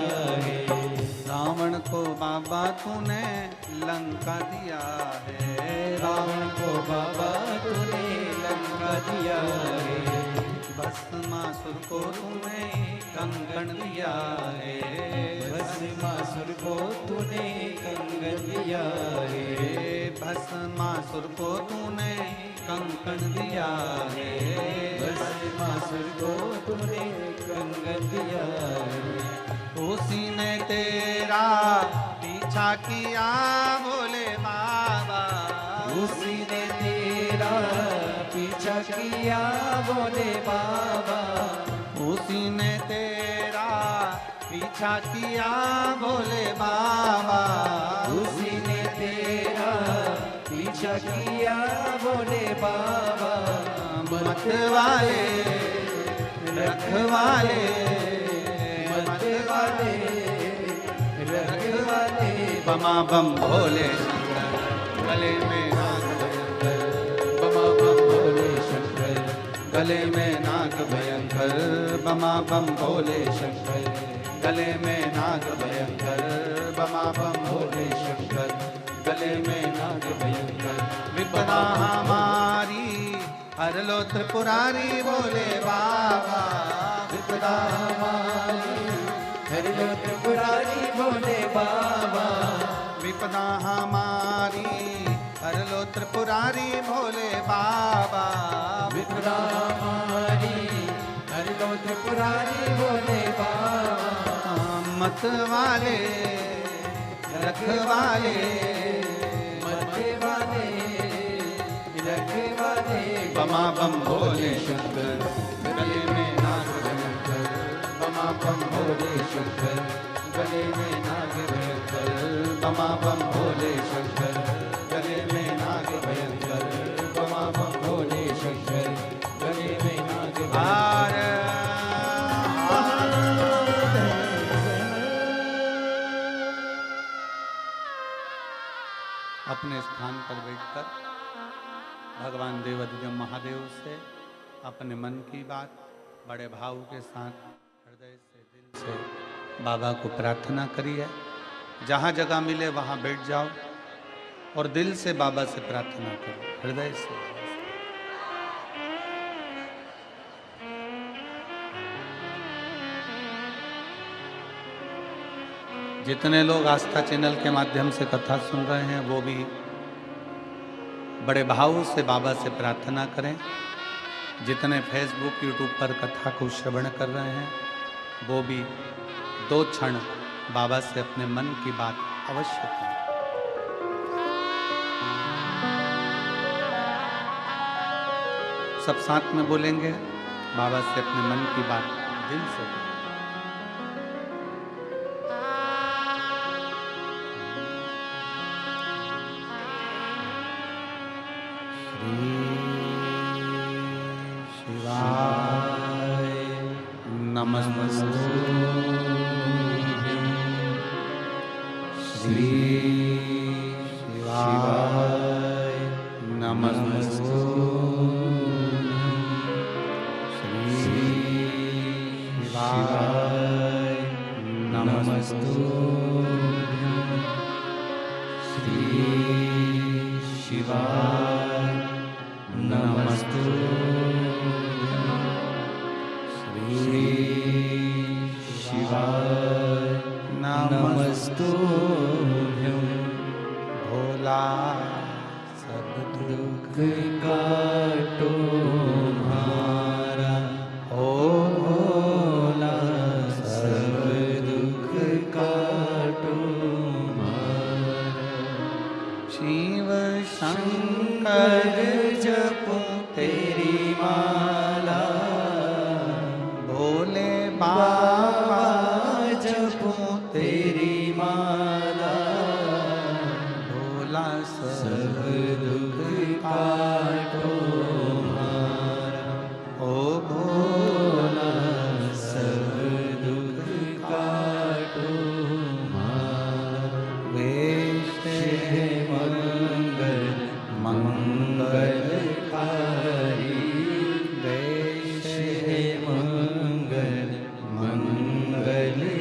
Speaker 2: है,
Speaker 1: रावण को बाबा तूने लंका दिया है,
Speaker 2: रावण को बाबा तूने लंका दिया है,
Speaker 1: भस्मासुर को तूने कंकण दिया है,
Speaker 2: भस्मासुर को तूने कंगन दिया है,
Speaker 1: भस्मासुर को तूने कंकण दिया है,
Speaker 2: भस्मासुर को तूने कंगन दिया है,
Speaker 1: उसी ने तेरा पीछा किया भोले बाबा,
Speaker 2: उसी ने तेरा पीछा किया भोले बाबा,
Speaker 1: उसी ने तेरा पीछा किया भोले बाबा,
Speaker 2: उसी ने तेरा पीछा किया भोले बाबा,
Speaker 1: मत वाले रखवाले,
Speaker 2: मत वाले रखवाले,
Speaker 1: बमा बम भोले शंकर, गले में नाग भयंकर,
Speaker 2: बमा बम भोले शंकर,
Speaker 1: गले में नाग भयंकर, बमा बम भोले शंकर, गले में नाग भयंकर, बमा बम भोले शंकर, गले में नाग भयंकर, विपदा हमारी हर लो त्रिपुरारी भोले बाबा,
Speaker 3: विपदा हमारी हर लो त्रिपुरारी भोले बाबा
Speaker 1: विपदा हमारी हर लो त्रिपुरारी भोले बाबा
Speaker 3: विपदा हमारी हर लो त्रिपुरारी भोले बाबा
Speaker 1: मत वाले रखवाले
Speaker 3: मरते वाले रखे वाले
Speaker 1: बमा बम भोले
Speaker 3: शंकर गले में नाग भयंकर बमा बम भोले शंकर गले में नाग भयंकर बमा बम भोले शंकर गले में नाग भयंकर बमा बम भोले शंकर गले में नाग
Speaker 1: आर अपने स्थान पर बैठकर भगवान देवाधिदेव महादेव से अपने मन की बात बड़े भाव के साथ हृदय से दिल से बाबा को प्रार्थना करिए। जहाँ जगह मिले वहाँ बैठ जाओ और दिल से बाबा से प्रार्थना करो, हृदय से। जितने लोग आस्था चैनल के माध्यम से कथा सुन रहे हैं वो भी बड़े भाव से बाबा से प्रार्थना करें। जितने फेसबुक यूट्यूब पर कथा को श्रवण कर रहे हैं वो भी 2 क्षण बाबा से अपने मन की बात अवश्य करें। सब साथ में बोलेंगे, बाबा से अपने मन की बात दिल से करें। श्री शिवाय नमस्तु श्री शिवाय नमस्तु श्री शिवाय नमस्तु श्री शिवाय नमस्तुभ्यं भोला सब दुख काटो हमारा ओ भोला सब दुख काटो हमारा शिव शंकर जपो तेरी माला भोले बाबा जपो तेरी माला भोला सब दुख काटो हमारा ओ भोला सब दुख काटो हमारा वेश है मंगल मंगलकारी वेश है मंगल मंगलकारी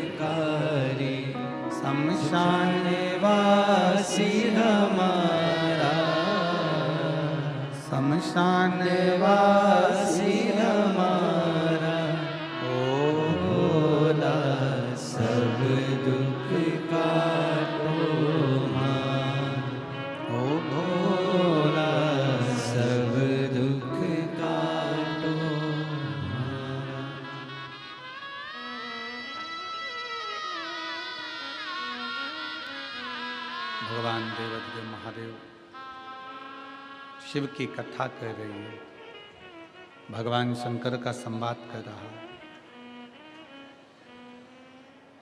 Speaker 1: शमशान वासी हमारा शमशान वासी हमारा ओ भोला सब दुख काटो हमारा ओ भोला सब दुख काटो हमारा। भगवान देवाधिदेव महादेव शिव की कथा कह रही है, भगवान शंकर का संवाद कर रहा है।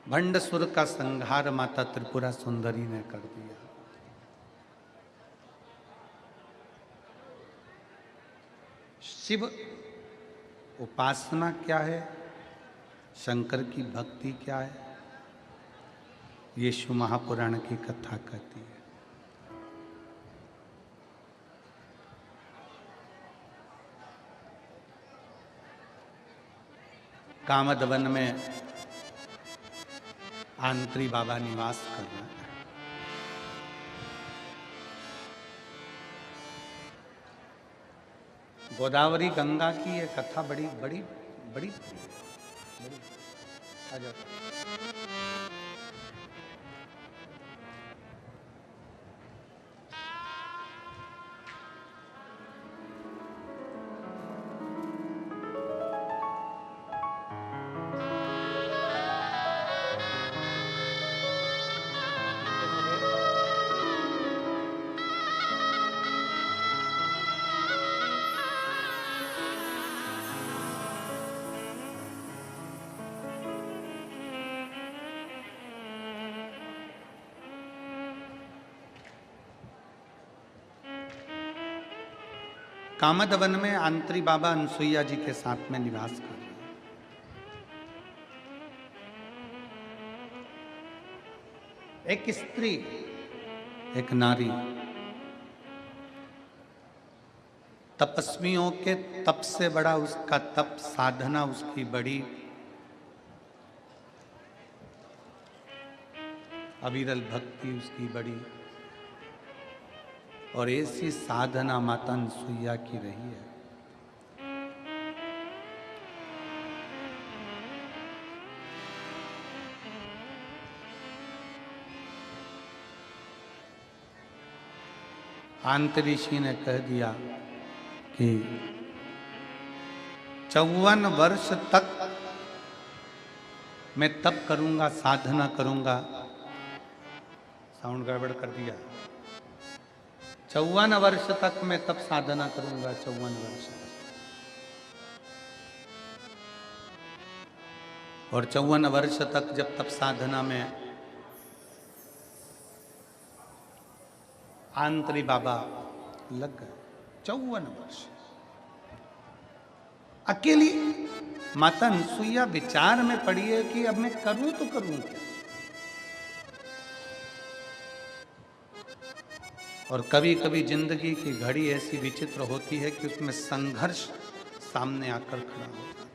Speaker 1: भंडसुर का संहार माता त्रिपुरा सुंदरी ने कर दिया। शिव उपासना क्या है, शंकर की भक्ति क्या है, यीशु महापुराण की कथा कहती है। कामदवन में आंत्री बाबा निवास कर रहे हैं। गोदावरी गंगा की ये कथा बड़ी बड़ी बड़ी आ जाओ। कामदवन में आंत्री बाबा अनसुईया जी के साथ में निवास कर रहे हैं। एक स्त्री, एक नारी तपस्वियों के तप से बड़ा उसका तप, साधना उसकी बड़ी, अविरल भक्ति उसकी बड़ी, और ऐसी साधना माता अनसुईया की रही है। आंतरिषि ने कह दिया कि 54 वर्ष तक मैं तप करूंगा, साधना करूंगा। साउंड गड़बड़ कर दिया। 54 वर्ष तक मैं तप साधना करूंगा, 54 वर्ष। और 54 वर्ष तक जब तप साधना में आंतरी बाबा लग गए, 54 वर्ष अकेली माता अनसुईया विचार में पड़ी है कि अब मैं करूं तो करूं क्या। और कभी कभी जिंदगी की घड़ी ऐसी विचित्र होती है कि उसमें संघर्ष सामने आकर खड़ा होता है।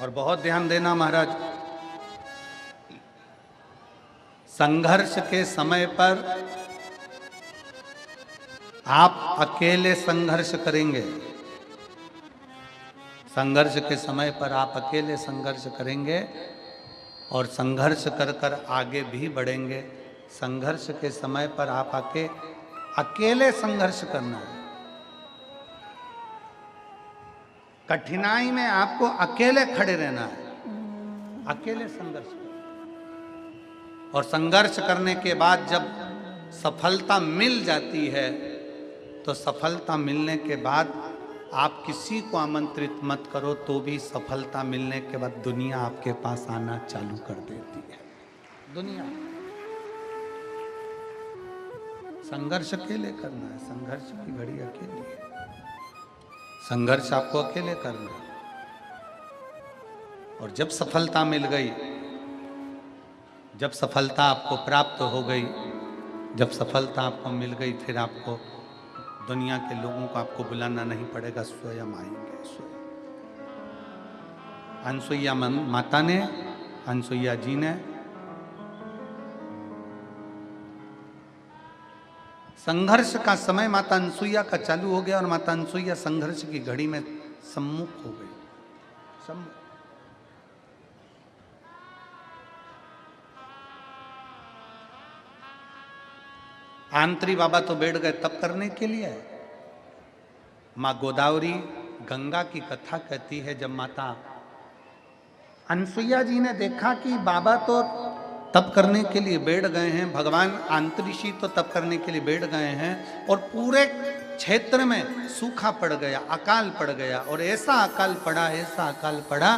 Speaker 1: और बहुत ध्यान देना महाराज, संघर्ष के समय पर आप अकेले संघर्ष करेंगे। संघर्ष के समय पर आप अकेले संघर्ष करेंगे और संघर्ष कर कर आगे भी बढ़ेंगे। संघर्ष के समय पर आप अकेले संघर्ष करना है। कठिनाई में आपको अकेले खड़े रहना है, अकेले संघर्ष करना। और संघर्ष करने के बाद जब सफलता मिल जाती है तो सफलता मिलने के बाद आप किसी को आमंत्रित मत करो तो भी सफलता मिलने के बाद दुनिया आपके पास आना चालू कर देती है। दुनिया संघर्ष अकेले करना है। संघर्ष की घड़ी अकेली है। संघर्ष आपको अकेले करना है। और जब सफलता मिल गई, जब सफलता आपको प्राप्त हो गई, जब सफलता आपको मिल गई, फिर आपको दुनिया के लोगों को आपको बुलाना नहीं पड़ेगा, स्वयं आएंगे। स्वयं अनसुईया माता ने, अनसुईया जी ने संघर्ष का समय माता अनसुईया का चालू हो गया और माता अनसुईया संघर्ष की घड़ी में सम्मुख हो गई। सम्मुख। आंतरी बाबा तो बैठ गए तप करने के लिए। माँ गोदावरी गंगा की कथा कहती है, जब माता अनसुईया जी ने देखा कि बाबा तो तप करने के लिए बैठ गए हैं, भगवान आंतरिषि तो तप करने के लिए बैठ गए हैं और पूरे क्षेत्र में सूखा पड़ गया, अकाल पड़ गया। और ऐसा अकाल पड़ा, ऐसा अकाल पड़ा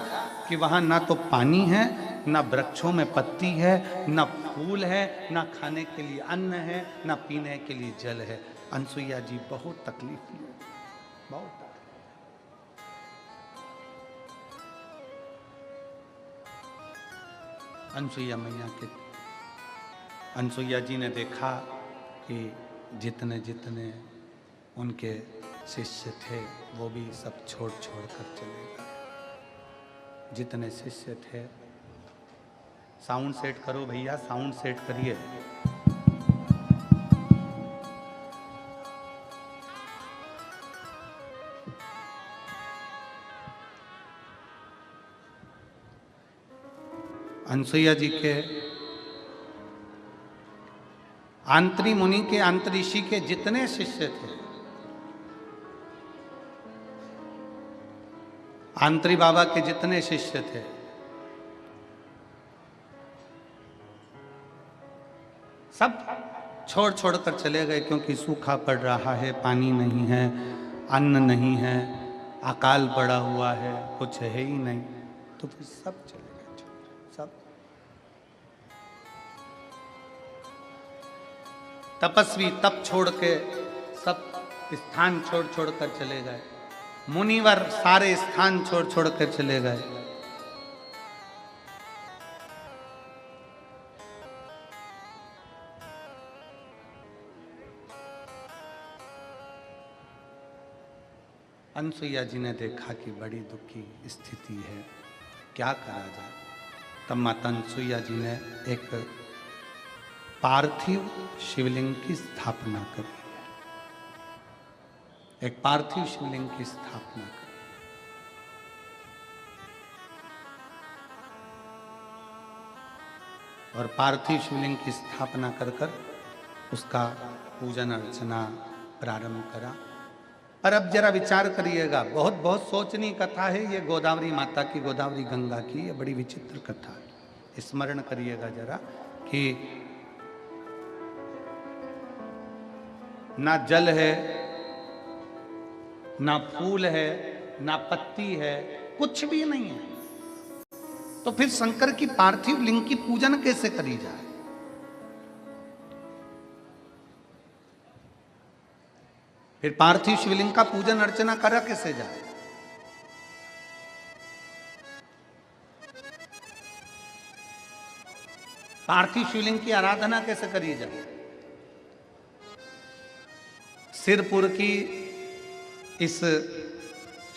Speaker 1: कि वहाँ ना तो पानी है, ना वृक्षों में पत्ती है, ना फूल है, ना खाने के लिए अन्न है, ना पीने के लिए जल है। अनसुईया जी बहुत तकलीफ ली, बहुत तकलीफ। अनसुईया मैया के, अनसुईया जी ने देखा कि जितने जितने उनके शिष्य थे वो भी सब छोड़ छोड़ कर चले गए। जितने शिष्य थे, साउंड सेट करो भैया, साउंड सेट करिए। अनसुईया जी के आंतरी मुनि के आंतरिषि के जितने शिष्य थे, आंतरी बाबा के जितने शिष्य थे, सब छोड़ छोड़ कर चले गए, क्योंकि सूखा पड़ रहा है, पानी नहीं है, अन्न नहीं है, अकाल पड़ा हुआ है, कुछ है ही नहीं। तो फिर सब चले गए, सब। तपस्वी तप छोड़ के सब स्थान छोड़ छोड़ कर चले गए, मुनिवर सारे स्थान छोड़ छोड़ कर चले गए। अनसुईया जी ने देखा कि बड़ी दुखी स्थिति है, क्या करा जाए। तब माता अनसुईया जी ने एक पार्थिव शिवलिंग की स्थापना करी, एक पार्थिव शिवलिंग की स्थापना करी। और पार्थिव शिवलिंग की स्थापना कर कर उसका पूजन अर्चना प्रारंभ करा। पर अब जरा विचार करिएगा, बहुत बहुत सोचनीय कथा है ये, गोदावरी माता की, गोदावरी गंगा की, ये बड़ी विचित्र कथा है। स्मरण करिएगा जरा कि ना जल है, ना फूल है, ना पत्ती है, कुछ भी नहीं है, तो फिर शंकर की पार्थिव लिंग की पूजन कैसे करी जाए। फिर पार्थिव शिवलिंग का पूजन अर्चना करा कैसे जाए। पार्थिव शिवलिंग की आराधना कैसे करी जाए। सिरपुर की इस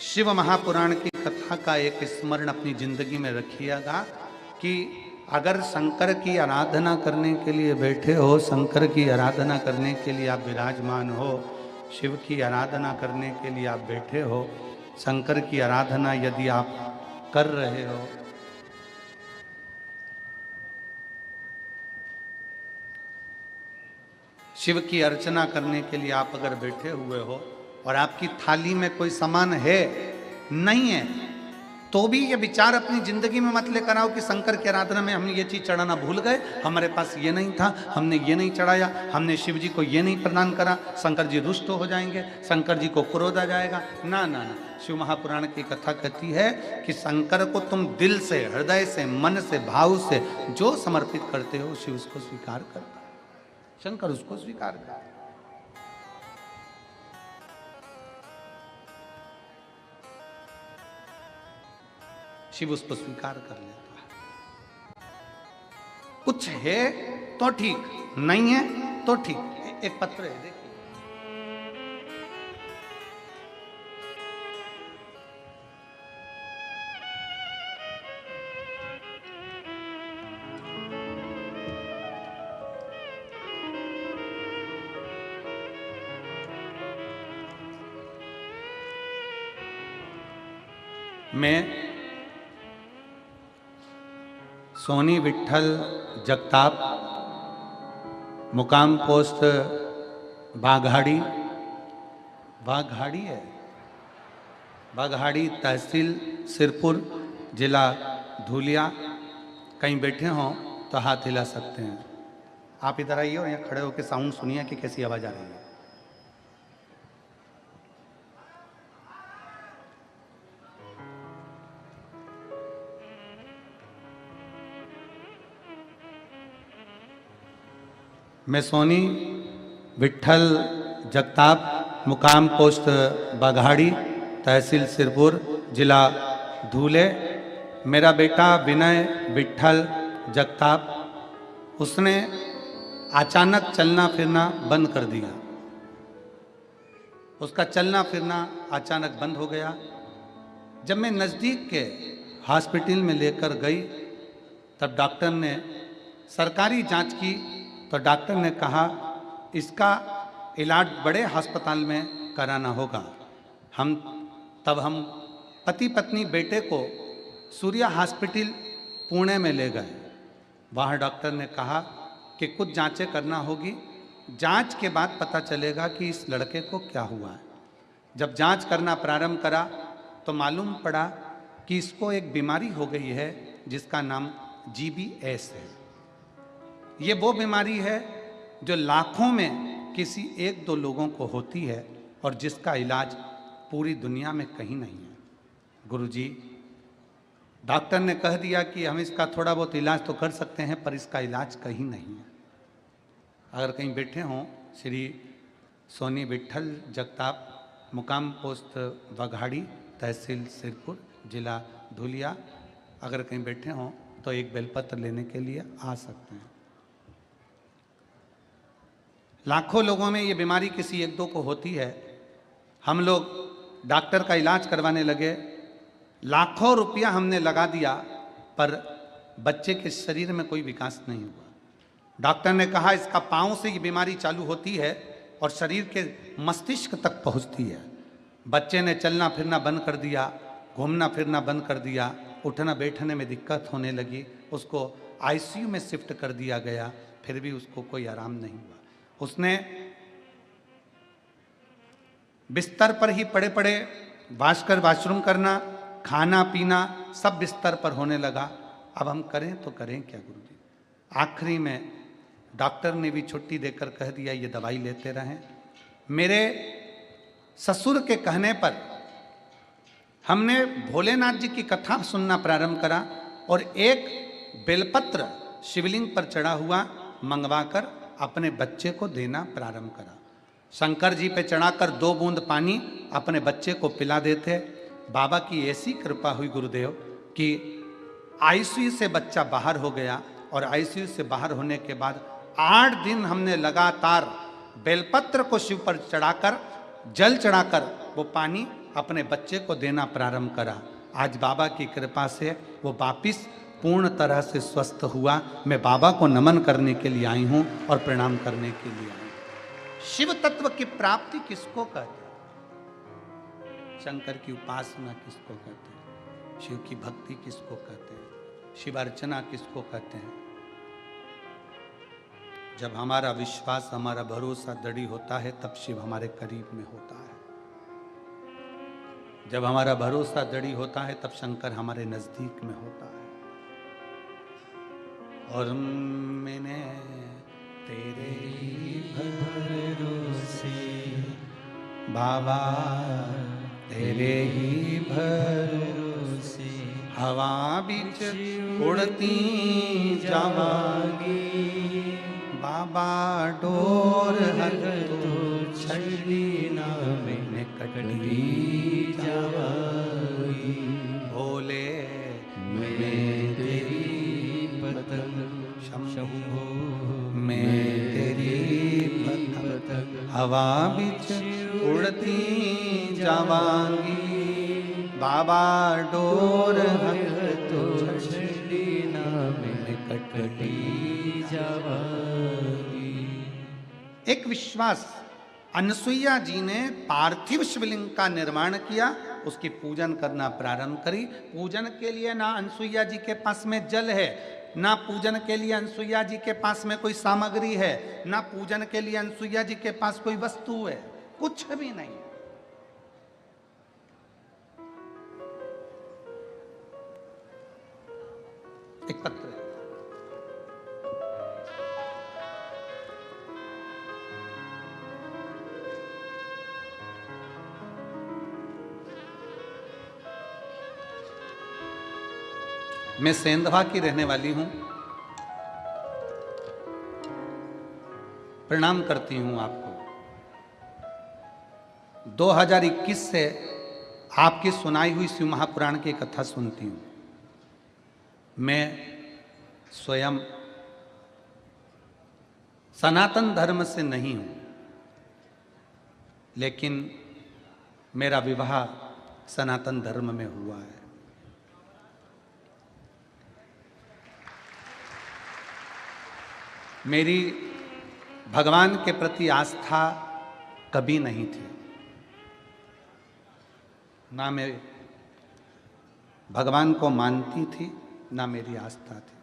Speaker 1: शिव महापुराण की कथा का एक स्मरण अपनी जिंदगी में रखिएगा कि अगर शंकर की आराधना करने के लिए बैठे हो, शंकर की आराधना करने के लिए आप विराजमान हो, शिव की आराधना करने के लिए आप बैठे हो, शंकर की आराधना यदि आप कर रहे हो, शिव की अर्चना करने के लिए आप अगर बैठे हुए हो और आपकी थाली में कोई सामान है, नहीं है, तो भी ये विचार अपनी जिंदगी में मत लेकर आओ कि शंकर की आराधना में हमने ये चीज चढ़ाना भूल गए, हमारे पास ये नहीं था, हमने ये नहीं चढ़ाया, हमने शिव जी को ये नहीं प्रदान करा, शंकर जी रुष्ट हो जाएंगे, शंकर जी को क्रोध आ जाएगा। ना ना ना, शिव महापुराण की कथा कहती है कि शंकर को तुम दिल से, हृदय से, मन से, भाव से जो समर्पित करते हो, शिव उसको स्वीकार करता है, शंकर उसको स्वीकार करता है। शिव उसको स्वीकार कर लेता है। कुछ है तो ठीक, नहीं है तो ठीक। एक पत्र है, देखिए, मैं सोनी विट्ठल जगताप, मुकाम पोस्ट बाघाड़ी, बाघाड़ी है, बाघाड़ी तहसील सिरपुर, जिला धुलिया। कहीं बैठे हों तो हाथ हिला सकते हैं। आप इधर आइए और यहाँ खड़े होकर साउंड सुनिए कि कैसी आवाज़ आ रही है। मैं सोनी विट्ठल जगताप, मुकाम पोस्ट बाघाड़ी, तहसील सिरपुर, जिला धूले। मेरा बेटा विनय विट्ठल जगताप, उसने अचानक चलना फिरना बंद कर दिया। उसका चलना फिरना अचानक बंद हो गया। जब मैं नज़दीक के हॉस्पिटल में लेकर गई, तब डॉक्टर ने सरकारी जांच की, तो डॉक्टर ने कहा इसका इलाज बड़े अस्पताल में कराना होगा। हम पति पत्नी बेटे को सूर्या हॉस्पिटल पुणे में ले गए। वहाँ डॉक्टर ने कहा कि कुछ जांचें करना होगी, जांच के बाद पता चलेगा कि इस लड़के को क्या हुआ है। जब जांच करना प्रारंभ करा तो मालूम पड़ा कि इसको एक बीमारी हो गई है जिसका नाम GBS है। ये वो बीमारी है जो लाखों में किसी एक दो लोगों को होती है और जिसका इलाज पूरी दुनिया में कहीं नहीं है। गुरुजी, डॉक्टर ने कह दिया कि हम इसका थोड़ा बहुत इलाज तो कर सकते हैं पर इसका इलाज कहीं नहीं है। अगर कहीं बैठे हों श्री सोनी विट्ठल जगताप, मुकाम पोस्ट वघाड़ी, तहसील सिरपुर, जिला धुलिया, अगर कहीं बैठे हों तो एक बेलपत्र लेने के लिए आ सकते हैं। लाखों लोगों में ये बीमारी किसी एक दो को होती है। हम लोग डॉक्टर का इलाज करवाने लगे, लाखों रुपया हमने लगा दिया पर बच्चे के शरीर में कोई विकास नहीं हुआ। डॉक्टर ने कहा इसका पाँव से ये बीमारी चालू होती है और शरीर के मस्तिष्क तक पहुंचती है। बच्चे ने चलना फिरना बंद कर दिया, घूमना फिरना बंद कर दिया, उठना बैठने में दिक्कत होने लगी, उसको ICU में शिफ्ट कर दिया गया, फिर भी उसको कोई आराम नहीं हुआ। उसने बिस्तर पर ही पड़े पड़े वाशरूम करना, खाना पीना सब बिस्तर पर होने लगा। अब हम करें तो करें क्या गुरुजी? आखिरी में डॉक्टर ने भी छुट्टी देकर कह दिया ये दवाई लेते रहें। मेरे ससुर के कहने पर हमने भोलेनाथ जी की कथा सुनना प्रारंभ करा और एक बेलपत्र शिवलिंग पर चढ़ा हुआ मंगवाकर अपने बच्चे को देना प्रारंभ करा। शंकर जी पे चढ़ाकर 2 बूंद पानी अपने बच्चे को पिला देते। बाबा की ऐसी कृपा हुई गुरुदेव कि ICU से बच्चा बाहर हो गया और ICU से बाहर होने के बाद 8 दिन हमने लगातार बेलपत्र को शिव पर चढ़ाकर, जल चढ़ाकर वो पानी अपने बच्चे को देना प्रारंभ करा। आज बाबा की कृपा से वो वापिस पूर्ण तरह से स्वस्थ हुआ। मैं बाबा को नमन करने के लिए आई हूँ और प्रणाम करने के लिए आई हूँ। शिव तत्व की प्राप्ति किसको कहते हैं? शंकर की उपासना किसको कहते हैं? शिव की भक्ति किसको कहते हैं? शिव अर्चना किसको कहते हैं? जब हमारा विश्वास, हमारा भरोसा दृढ़ होता है तब शिव हमारे करीब में होता है। जब हमारा भरोसा दृढ़ होता है तब शंकर हमारे नजदीक में होता है। और मैंने तेरे ही भरोसे बाबा, तेरे ही भरोसे हवा बीच उड़ती जावांगी, बाबा डोर हर तो छड़ी ना मैंने कटली जावांगी। भोले मैं तेरी पतंग, शंभो मैं तेरी पतंग, हवा बीच उड़ती जावांगी, बाबा डोर हर तो छड़ी ना मैंने कटली जावांगी। एक विश्वास, अनसुईया जी ने पार्थिव शिवलिंग का निर्माण किया, उसकी पूजन करना प्रारंभ करी। पूजन के लिए ना अनसुईया जी के पास में जल है, ना पूजन के लिए अनसुईया जी के पास में कोई सामग्री है, ना पूजन के लिए अनसुईया जी के पास कोई वस्तु है, कुछ भी नहीं। एक पत्र है, मैं सेंधवा की रहने वाली हूं, प्रणाम करती हूं आपको। 2021 से आपकी सुनाई हुई शिव महापुराण की कथा सुनती हूं। मैं स्वयं सनातन धर्म से नहीं हूं, लेकिन मेरा विवाह सनातन धर्म में हुआ है। मेरी भगवान के प्रति आस्था कभी नहीं थी, ना मैं भगवान को मानती थी, ना मेरी आस्था थी।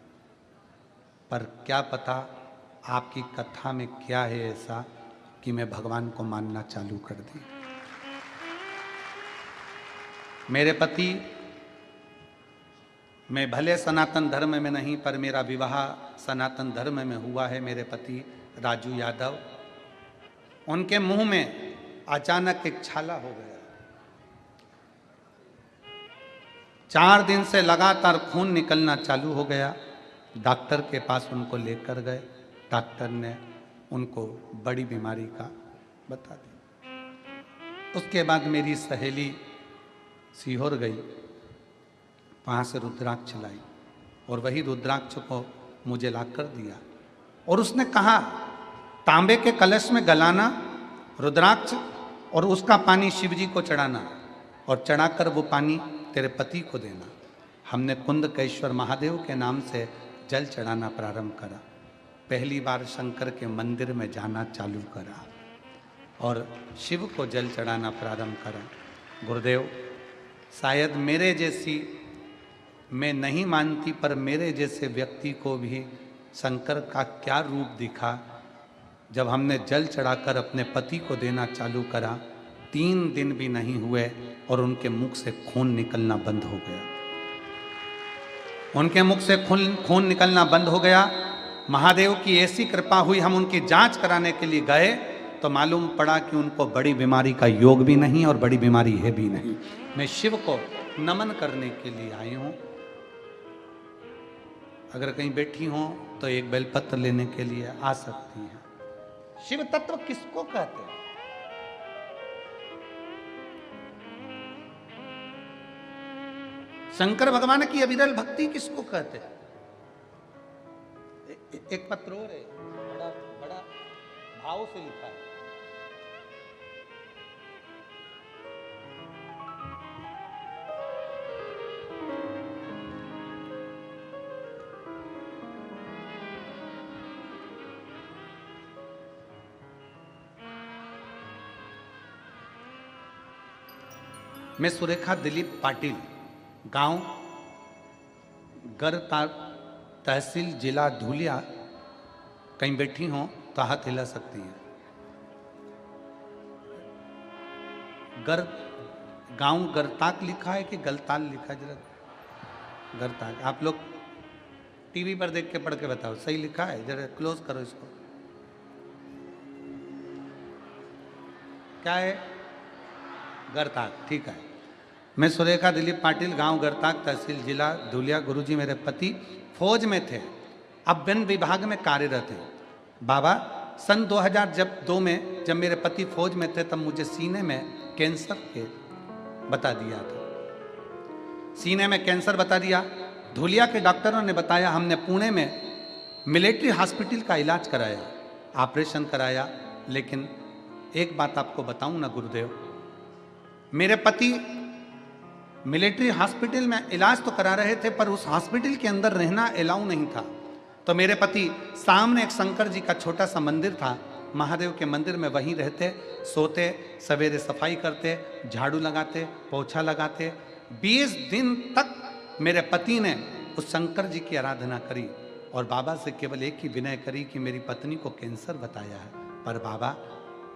Speaker 1: पर क्या पता आपकी कथा में क्या है ऐसा कि मैं भगवान को मानना चालू कर दी। मेरे पति, मैं भले सनातन धर्म में नहीं, पर मेरा विवाह सनातन धर्म में हुआ है। मेरे पति राजू यादव, उनके मुंह में अचानक एक छाला हो गया। 4 दिन से लगातार खून निकलना चालू हो गया। डॉक्टर के पास उनको लेकर गए। डॉक्टर ने उनको बड़ी बीमारी का बता दिया। उसके बाद मेरी सहेली सीहोर गई, वहाँ से रुद्राक्ष लाई और वही रुद्राक्ष को मुझे ला कर दिया। और उसने कहा, तांबे के कलश में गलाना रुद्राक्ष और उसका पानी शिव जी को चढ़ाना, और चढ़ाकर वो पानी तेरे पति को देना। हमने कुंदकेश्वर महादेव के नाम से जल चढ़ाना प्रारंभ करा। पहली बार शंकर के मंदिर में जाना चालू करा और शिव को जल चढ़ाना प्रारंभ करा। गुरुदेव, शायद मेरे जैसी, मैं नहीं मानती, पर मेरे जैसे व्यक्ति को भी शंकर का क्या रूप दिखा जब हमने जल चढ़ाकर अपने पति को देना चालू करा। 3 दिन भी नहीं हुए और उनके मुख से खून निकलना बंद हो गया। उनके मुख से खून निकलना बंद हो गया। महादेव की ऐसी कृपा हुई, हम उनकी जांच कराने के लिए गए तो मालूम पड़ा कि उनको बड़ी बीमारी का योग भी नहीं और बड़ी बीमारी है भी नहीं। मैं शिव को नमन करने के लिए आई हूं। अगर कहीं बैठी हो तो एक बेलपत्र लेने के लिए आ सकती हैं। शिव तत्व किसको कहते हैं? शंकर भगवान की अविरल भक्ति किसको कहते हैं? एक पत्र और है, बड़ा बड़ा भाव से लिखा है। मैं सुरेखा दिलीप पाटिल, गांव गरता, तहसील जिला धुलिया, कहीं बैठी हो तो हाथ हिला सकती हैं। गांव गरताक लिखा है कि गलताल लिखा है? जरा गरताक, आप लोग टीवी पर देख के पढ़ के बताओ, सही लिखा है? जरा क्लोज करो इसको। क्या है? गरताक, ठीक है। मैं सुरेखा दिलीप पाटिल, गांव गरताक, तहसील जिला धुलिया। गुरुजी मेरे पति फौज में थे, अब वन विभाग में कार्यरत थे। बाबा, सन 2002 में जब मेरे पति फौज में थे तब मुझे सीने में कैंसर के बता दिया था। सीने में कैंसर बता दिया। धुलिया के डॉक्टरों ने बताया। हमने पुणे में मिलिट्री हॉस्पिटल का इलाज कराया, ऑपरेशन कराया। लेकिन एक बात आपको बताऊं ना गुरुदेव, मेरे पति मिलिट्री हॉस्पिटल में इलाज तो करा रहे थे, पर उस हॉस्पिटल के अंदर रहना अलाउ नहीं था। तो मेरे पति सामने एक शंकर जी का छोटा सा मंदिर था, महादेव के मंदिर में वहीं रहते, सोते, सवेरे सफाई करते, झाड़ू लगाते, पोछा लगाते। 20 दिन तक मेरे पति ने उस शंकर जी की आराधना करी और बाबा से केवल एक ही विनय करी कि मेरी पत्नी को कैंसर बताया है। पर बाबा,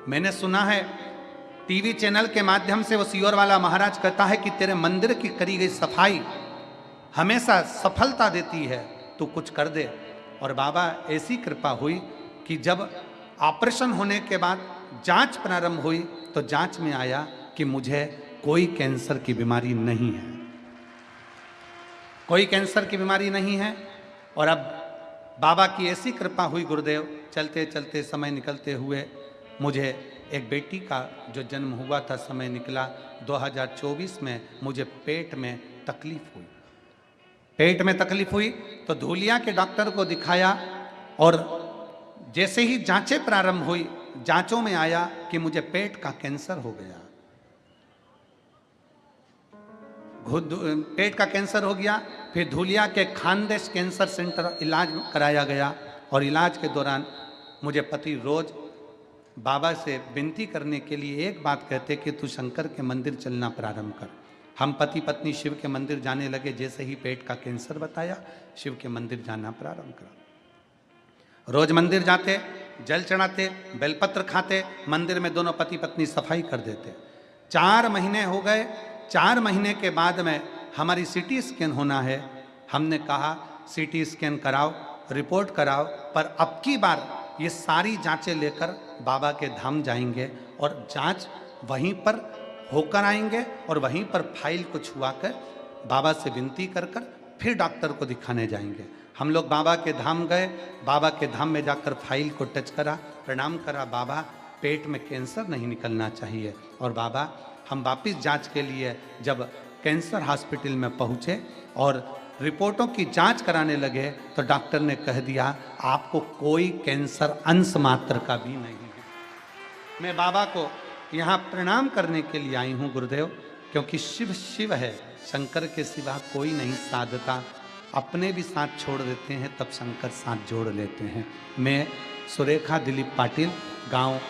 Speaker 1: मैंने सुना है टीवी चैनल के माध्यम से वो सीहोर वाला महाराज कहता है कि तेरे मंदिर की करी गई सफाई हमेशा सफलता देती है, तू कुछ कर दे। और बाबा, ऐसी कृपा हुई कि जब ऑपरेशन होने के बाद जांच प्रारंभ हुई तो जांच में आया कि मुझे कोई कैंसर की बीमारी नहीं है, कोई कैंसर की बीमारी नहीं है। और अब बाबा की ऐसी कृपा हुई गुरुदेव, चलते चलते समय निकलते हुए मुझे एक बेटी का जो जन्म हुआ था, समय निकला 2024 में, मुझे पेट में तकलीफ हुई। पेट में तकलीफ हुई तो धुलिया के डॉक्टर को दिखाया और जैसे ही जांचें प्रारंभ हुई, जांचों में आया कि मुझे पेट का कैंसर हो गया। पेट का कैंसर हो गया। फिर धुलिया के खानदेश कैंसर सेंटर इलाज कराया गया और इलाज के दौरान मुझे पति रोज बाबा से विनती करने के लिए एक बात कहते कि तू शंकर के मंदिर चलना प्रारंभ कर। हम पति पत्नी शिव के मंदिर जाने लगे। जैसे ही पेट का कैंसर बताया, शिव के मंदिर जाना प्रारंभ करा। रोज मंदिर जाते, जल चढ़ाते, बेलपत्र खाते, मंदिर में दोनों पति पत्नी सफाई कर देते। 4 महीने हो गए। 4 महीने के बाद में हमारी सीटी स्कैन होना है। हमने कहा सीटी स्कैन कराओ, रिपोर्ट कराओ, पर अब की बार ये सारी जांचें लेकर बाबा के धाम जाएंगे और जांच वहीं पर होकर आएंगे और वहीं पर फाइल को छुआ कर बाबा से विनती कर कर फिर डॉक्टर को दिखाने जाएंगे। हम लोग बाबा के धाम गए। बाबा के धाम में जाकर फाइल को टच करा, प्रणाम करा, बाबा पेट में कैंसर नहीं निकलना चाहिए। और बाबा हम वापिस जांच के लिए जब कैंसर हॉस्पिटल में पहुँचे और रिपोर्टों की जांच कराने लगे तो डॉक्टर ने कह दिया आपको कोई कैंसर अंश मात्र का भी नहीं है। मैं बाबा को यहाँ प्रणाम करने के लिए आई हूँ गुरुदेव, क्योंकि शिव शिव है, शंकर के सिवा कोई नहीं साधता। अपने भी साथ छोड़ देते हैं तब शंकर साथ जोड़ लेते हैं। मैं सुरेखा दिलीप पाटिल, गांव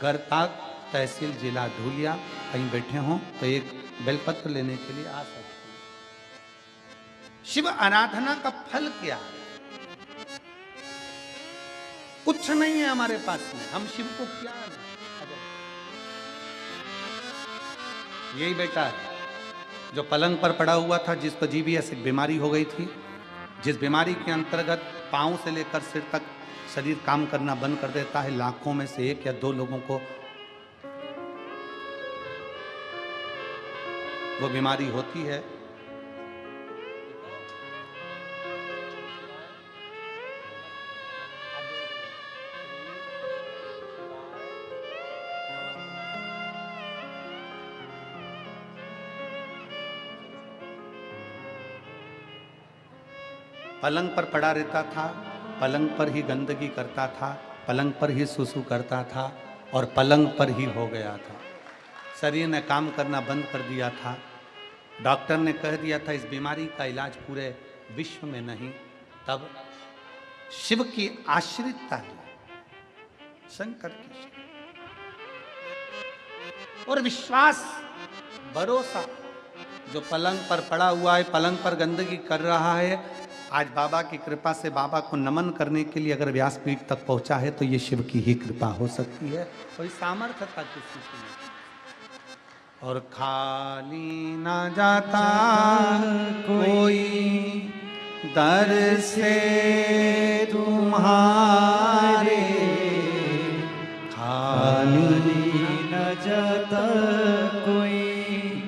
Speaker 1: गरताग, तहसील जिला धूलिया, कहीं बैठे हों तो एक बेलपत्र लेने के लिए आ सकते हैं। शिव आराधना का फल क्या है? कुछ नहीं है हमारे पास में, हम शिव को क्या है? यही बेटा है जो पलंग पर पड़ा हुआ था, जिसको जीबीएस एक बीमारी हो गई थी, जिस बीमारी के अंतर्गत पांव से लेकर सिर तक शरीर काम करना बंद कर देता है। लाखों में से 1 या 2 लोगों को वो बीमारी होती है। पलंग पर पड़ा रहता था, पलंग पर ही गंदगी करता था, पलंग पर ही सुसु करता था और पलंग पर ही हो गया था। शरीर ने काम करना बंद कर दिया था। डॉक्टर ने कह दिया था इस बीमारी का इलाज पूरे विश्व में नहीं। तब शिव की आश्रितता है, शंकर की और विश्वास, भरोसा। जो पलंग पर पड़ा हुआ है, पलंग पर गंदगी कर रहा है, आज बाबा की कृपा से बाबा को नमन करने के लिए अगर व्यासपीठ तक पहुंचा है तो ये शिव की ही कृपा हो सकती है। कोई सामर्थ्य था किसी की। और खाली ना जाता कोई दर से तुम्हारे, खाली
Speaker 2: न जाता कोई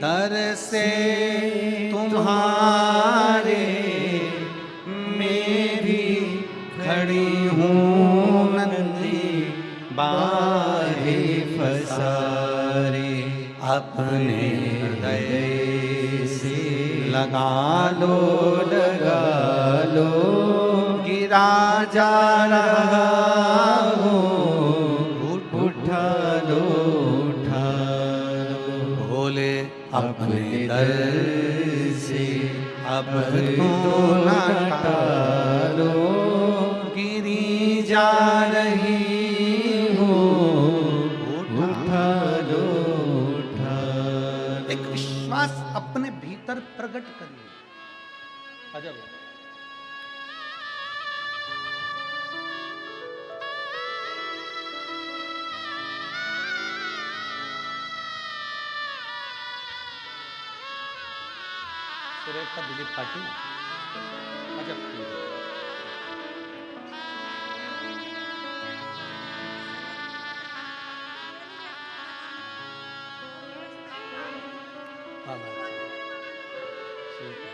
Speaker 1: दर से तुम्हारे, मैं भी खड़ी हूँ नंदी बाहे फसारे, अपने हृदय से लगा लो,
Speaker 2: लगा लो,
Speaker 1: गिरा जा रहा हो,
Speaker 2: उठा लो, उठा लो,
Speaker 1: भोले अपने दर
Speaker 2: से
Speaker 1: अब तो न टालो, गिरी जा रही हो,
Speaker 2: उठा लो, उठा लो।
Speaker 1: एक विश्वास अपने भीतर प्रकट करिए। अजब है। सुरेखा दिलीप पाटिल, अजब की है। हाँ, बात है। ठीक है।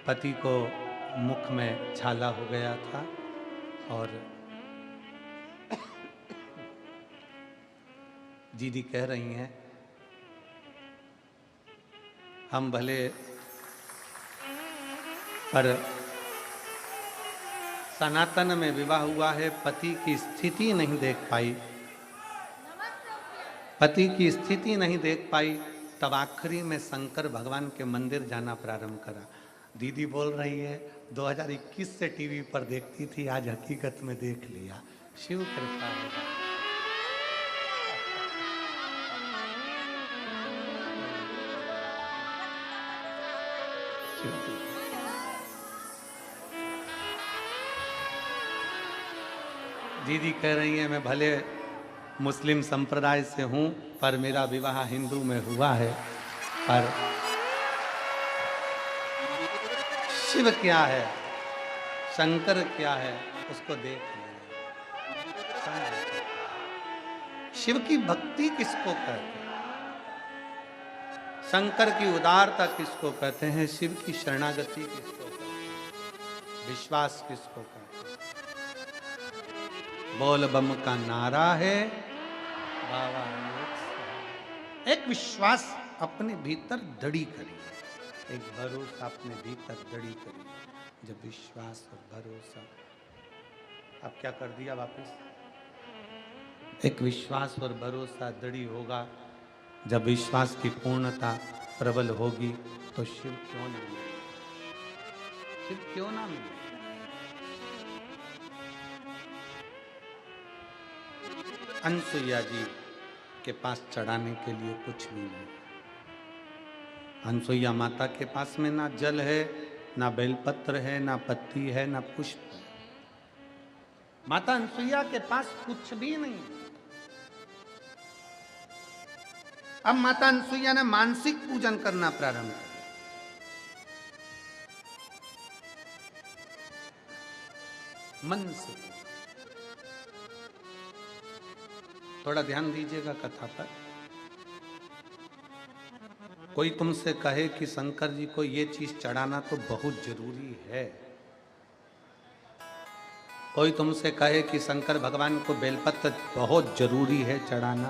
Speaker 1: पति को मुख में छाला हो गया था और दीदी कह रही हैं हम भले पर सनातन में विवाह हुआ है, पति की स्थिति नहीं देख पाई, पति की स्थिति नहीं देख पाई, तब आखिरी में शंकर भगवान के मंदिर जाना प्रारंभ करा। दीदी बोल रही है 2021 से टीवी पर देखती थी, आज हकीकत में देख लिया। शिव कृपा है। दीदी कह रही है मैं भले मुस्लिम संप्रदाय से हूँ पर मेरा विवाह हिंदू में हुआ है, पर शिव क्या है, शंकर क्या है, उसको देख लें। शिव की भक्ति किसको कहते हैं, शंकर की उदारता किसको कहते हैं, शिव की शरणागति किसको कहते हैं, विश्वास किसको कहते हैं। बोल बम का नारा है बाबा, एक विश्वास अपने भीतर दृढ़ी करिए, एक भरोसा अपने भीतर दृढ़ी करिए। जब विश्वास और भरोसा, अब क्या कर दिया वापस, एक विश्वास और भरोसा दृढ़ी होगा, जब विश्वास की पूर्णता प्रबल होगी तो शिव क्यों ना मिले, शिव क्यों ना मिले। अनसुईया जी के पास चढ़ाने के लिए कुछ भी नहीं, अनसुईया माता के पास में ना जल है, ना बेलपत्र है, ना पत्ती है, ना पुष्प है। माता अनसुईया के पास कुछ भी नहीं। अब माता अनसुईया ने मानसिक पूजन करना प्रारंभ किया। मन से थोड़ा ध्यान दीजिएगा कथा पर। कोई तुमसे कहे कि शंकर जी को ये चीज चढ़ाना तो बहुत जरूरी है, कोई तुमसे कहे कि शंकर भगवान को बेलपत्र बहुत जरूरी है चढ़ाना,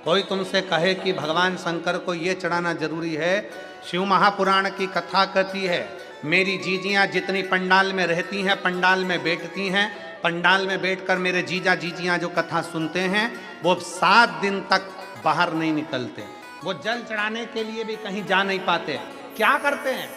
Speaker 1: कोई तुमसे कहे कि भगवान शंकर को ये चढ़ाना जरूरी है। शिव महापुराण की कथा कहती है, मेरी जीजियां जितनी पंडाल में रहती हैं, पंडाल में बैठती हैं, पंडाल में बैठकर मेरे जीजा जीजियां जो कथा सुनते हैं वो 7 दिन तक बाहर नहीं निकलते, वो जल चढ़ाने के लिए भी कहीं जा नहीं पाते। क्या करते हैं,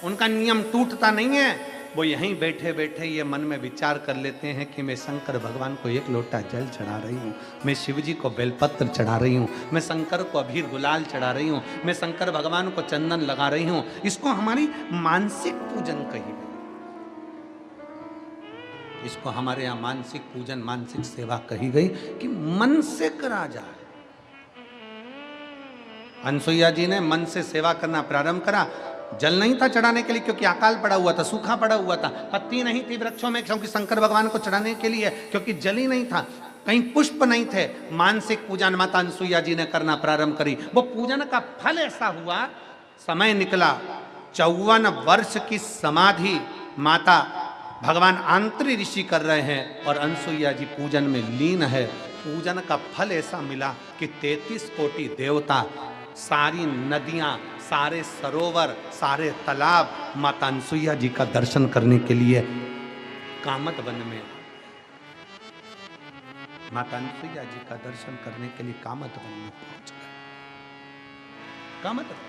Speaker 1: उनका नियम टूटता नहीं है, वो यहीं बैठे बैठे ये मन में विचार कर लेते हैं कि मैं शंकर भगवान को 1 लोटा जल चढ़ा रही हूँ, मैं शिव जी को बेलपत्र चढ़ा रही हूँ, मैं शंकर को अबीर गुलाल चढ़ा रही हूँ, मैं शंकर भगवान को चंदन लगा रही हूँ। इसको हमारी मानसिक पूजन कही गई, इसको हमारे यहाँ मानसिक पूजन, मानसिक सेवा कही गई कि मन से करा जाए। अनसुईया जी ने मन से सेवा करना प्रारंभ करा। जल नहीं था चढ़ाने के लिए क्योंकि अकाल पड़ा हुआ था, सूखा पड़ा हुआ था, पत्ती नहीं थी वृक्षों में क्योंकि शंकर भगवान को चढ़ाने के लिए क्योंकि जल ही नहीं था, कहीं पुष्प नहीं थे। मानसिक पूजन माता अनसुईया जी ने करना प्रारंभ करी। वो पूजन का फल ऐसा हुआ, समय निकला 54 वर्ष की समाधि माता भगवान आंतरी ऋषि कर रहे हैं और अनसुईया जी पूजन में लीन है। पूजन का फल ऐसा मिला कि 33 कोटि देवता, सारी नदियां, सारे सरोवर, सारे तालाब माता अनसुईया जी का दर्शन करने के लिए कामत वन में, माता अनसुईया जी का दर्शन करने के लिए कामत वन में पहुंच गए। कामत वन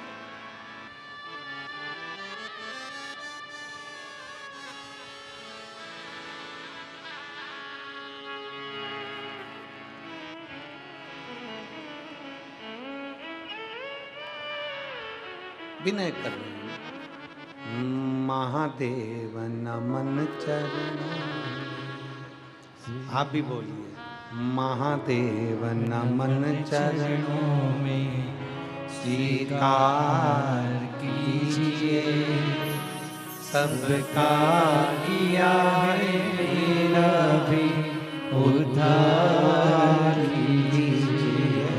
Speaker 1: विनय कर रहे हैं। महादेव नमन चरणों, आप भी बोलिए, महादेव नमन चरणों में स्वीकार कीजिए, सबका किया है मेरा भी उद्धार कीजिए,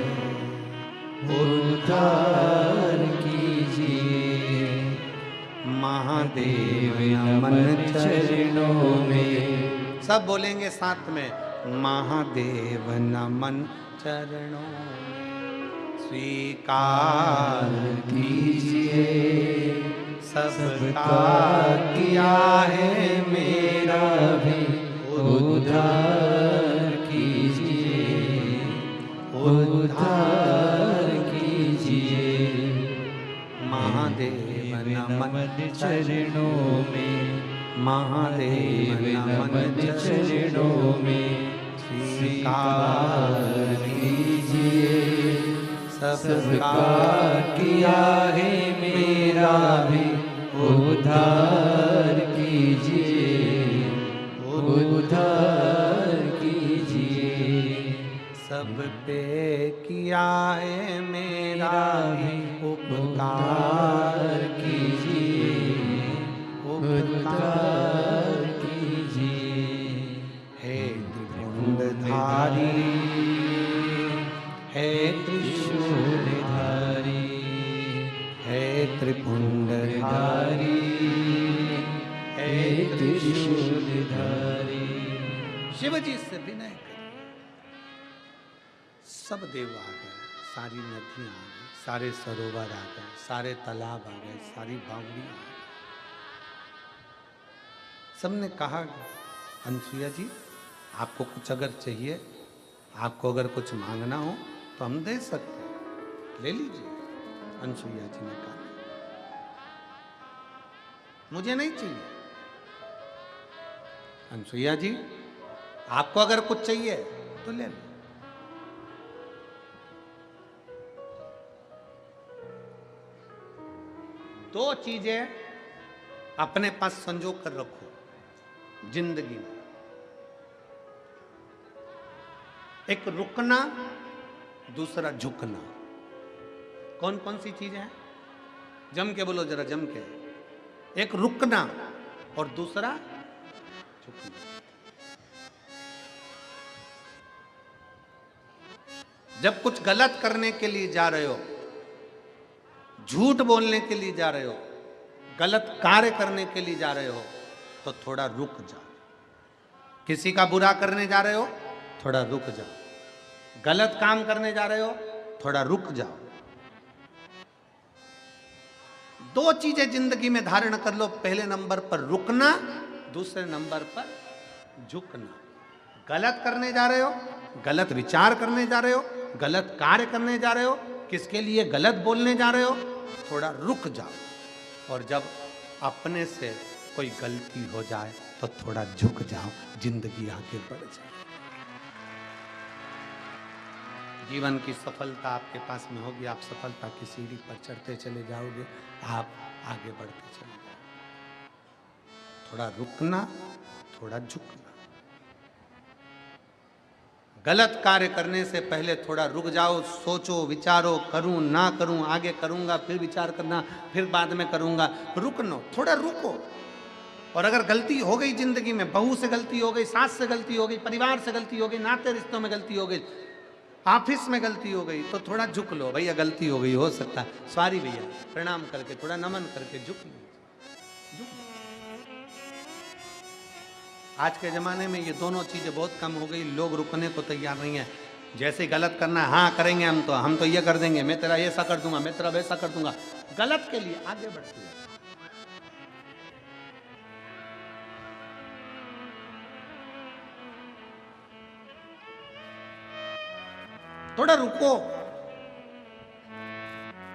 Speaker 1: उद्धार महादेव नमन चरणों में। सब बोलेंगे साथ में, महादेव नमन चरणों में स्वीकार कीजिए, सबका किया है मेरा भी उद्धार कीजिए, उद्धार कीजिए। महादेव नमन चरणों में, महादेव नमन चरणों में स्वीकार कीजिए, सबका किया है मेरा भी उद्धार कीजिए, उद्धार कीजिए। सब पे किया है मेरा ही उपकार कीजिए, उपकार
Speaker 2: कीजिए।
Speaker 1: हे त्रिपुंडधारी, हे
Speaker 2: त्रिशूलधारी,
Speaker 1: हे त्रिपुंडधारी, हे
Speaker 2: त्रिशूलधारी।
Speaker 1: शिव जी से विनय कर। सब देव आ गए, सारी नदियां आ गई, सारे सरोवर आ गए, सारे तालाब आ गए, सारी बावड़ियां आ गई। सबने कहा अनसुईया जी आपको कुछ अगर चाहिए, आपको अगर कुछ मांगना हो तो हम दे सकते हैं, ले लीजिए। अनसुईया जी ने कहा मुझे नहीं चाहिए। अनसुईया जी आपको अगर कुछ चाहिए तो ले लो। दो चीजें अपने पास संजो कर रखो जिंदगी में, एक रुकना, दूसरा झुकना। कौन कौन सी चीजें हैं? जम के बोलो जरा, जम के। एक रुकना और दूसरा झुकना। जब कुछ गलत करने के लिए जा रहे हो, झूठ बोलने के लिए जा रहे हो, गलत कार्य करने के लिए जा रहे हो, तो थोड़ा रुक जाओ। किसी का बुरा करने जा रहे हो, थोड़ा रुक जाओ। गलत काम करने जा रहे हो, थोड़ा रुक जाओ। दो चीजें जिंदगी में धारण कर लो, पहले नंबर पर रुकना, दूसरे नंबर पर झुकना। गलत करने जा रहे हो, गलत विचार करने जा रहे हो, गलत कार्य करने जा रहे हो, किसके लिए गलत बोलने जा रहे हो, थोड़ा रुक जाओ। और जब अपने से कोई गलती हो जाए तो थोड़ा झुक जाओ, जिंदगी आगे बढ़ जाए। जीवन की सफलता आपके पास में होगी, आप सफलता की सीढ़ी पर चढ़ते चले जाओगे, आप आगे बढ़ते चले जाओगे। थोड़ा रुकना, थोड़ा झुकना। गलत कार्य करने से पहले थोड़ा रुक जाओ, सोचो, विचारो, करूं ना करूं, आगे करूंगा, फिर विचार करना, फिर बाद में करूंगा। रुकनो, थोड़ा रुको। और अगर गलती हो गई जिंदगी में, बहू से गलती हो गई, सास से गलती हो गई, परिवार से गलती हो गई, नाते रिश्तों में गलती हो गई, ऑफिस में गलती हो गई, तो थोड़ा झुक लो। भैया गलती हो गई, हो सकता है, सॉरी भैया, प्रणाम करके, थोड़ा नमन करके झुक लो। आज के ज़माने में ये दोनों चीज़ें बहुत कम हो गई, लोग रुकने को तैयार नहीं है। जैसे गलत करना है, हाँ करेंगे हम तो ये कर देंगे, मैं तेरा ऐसा कर दूंगा, मैं तेरा वैसा कर दूंगा। गलत के लिए आगे बढ़ते हैं। थोड़ा रुको।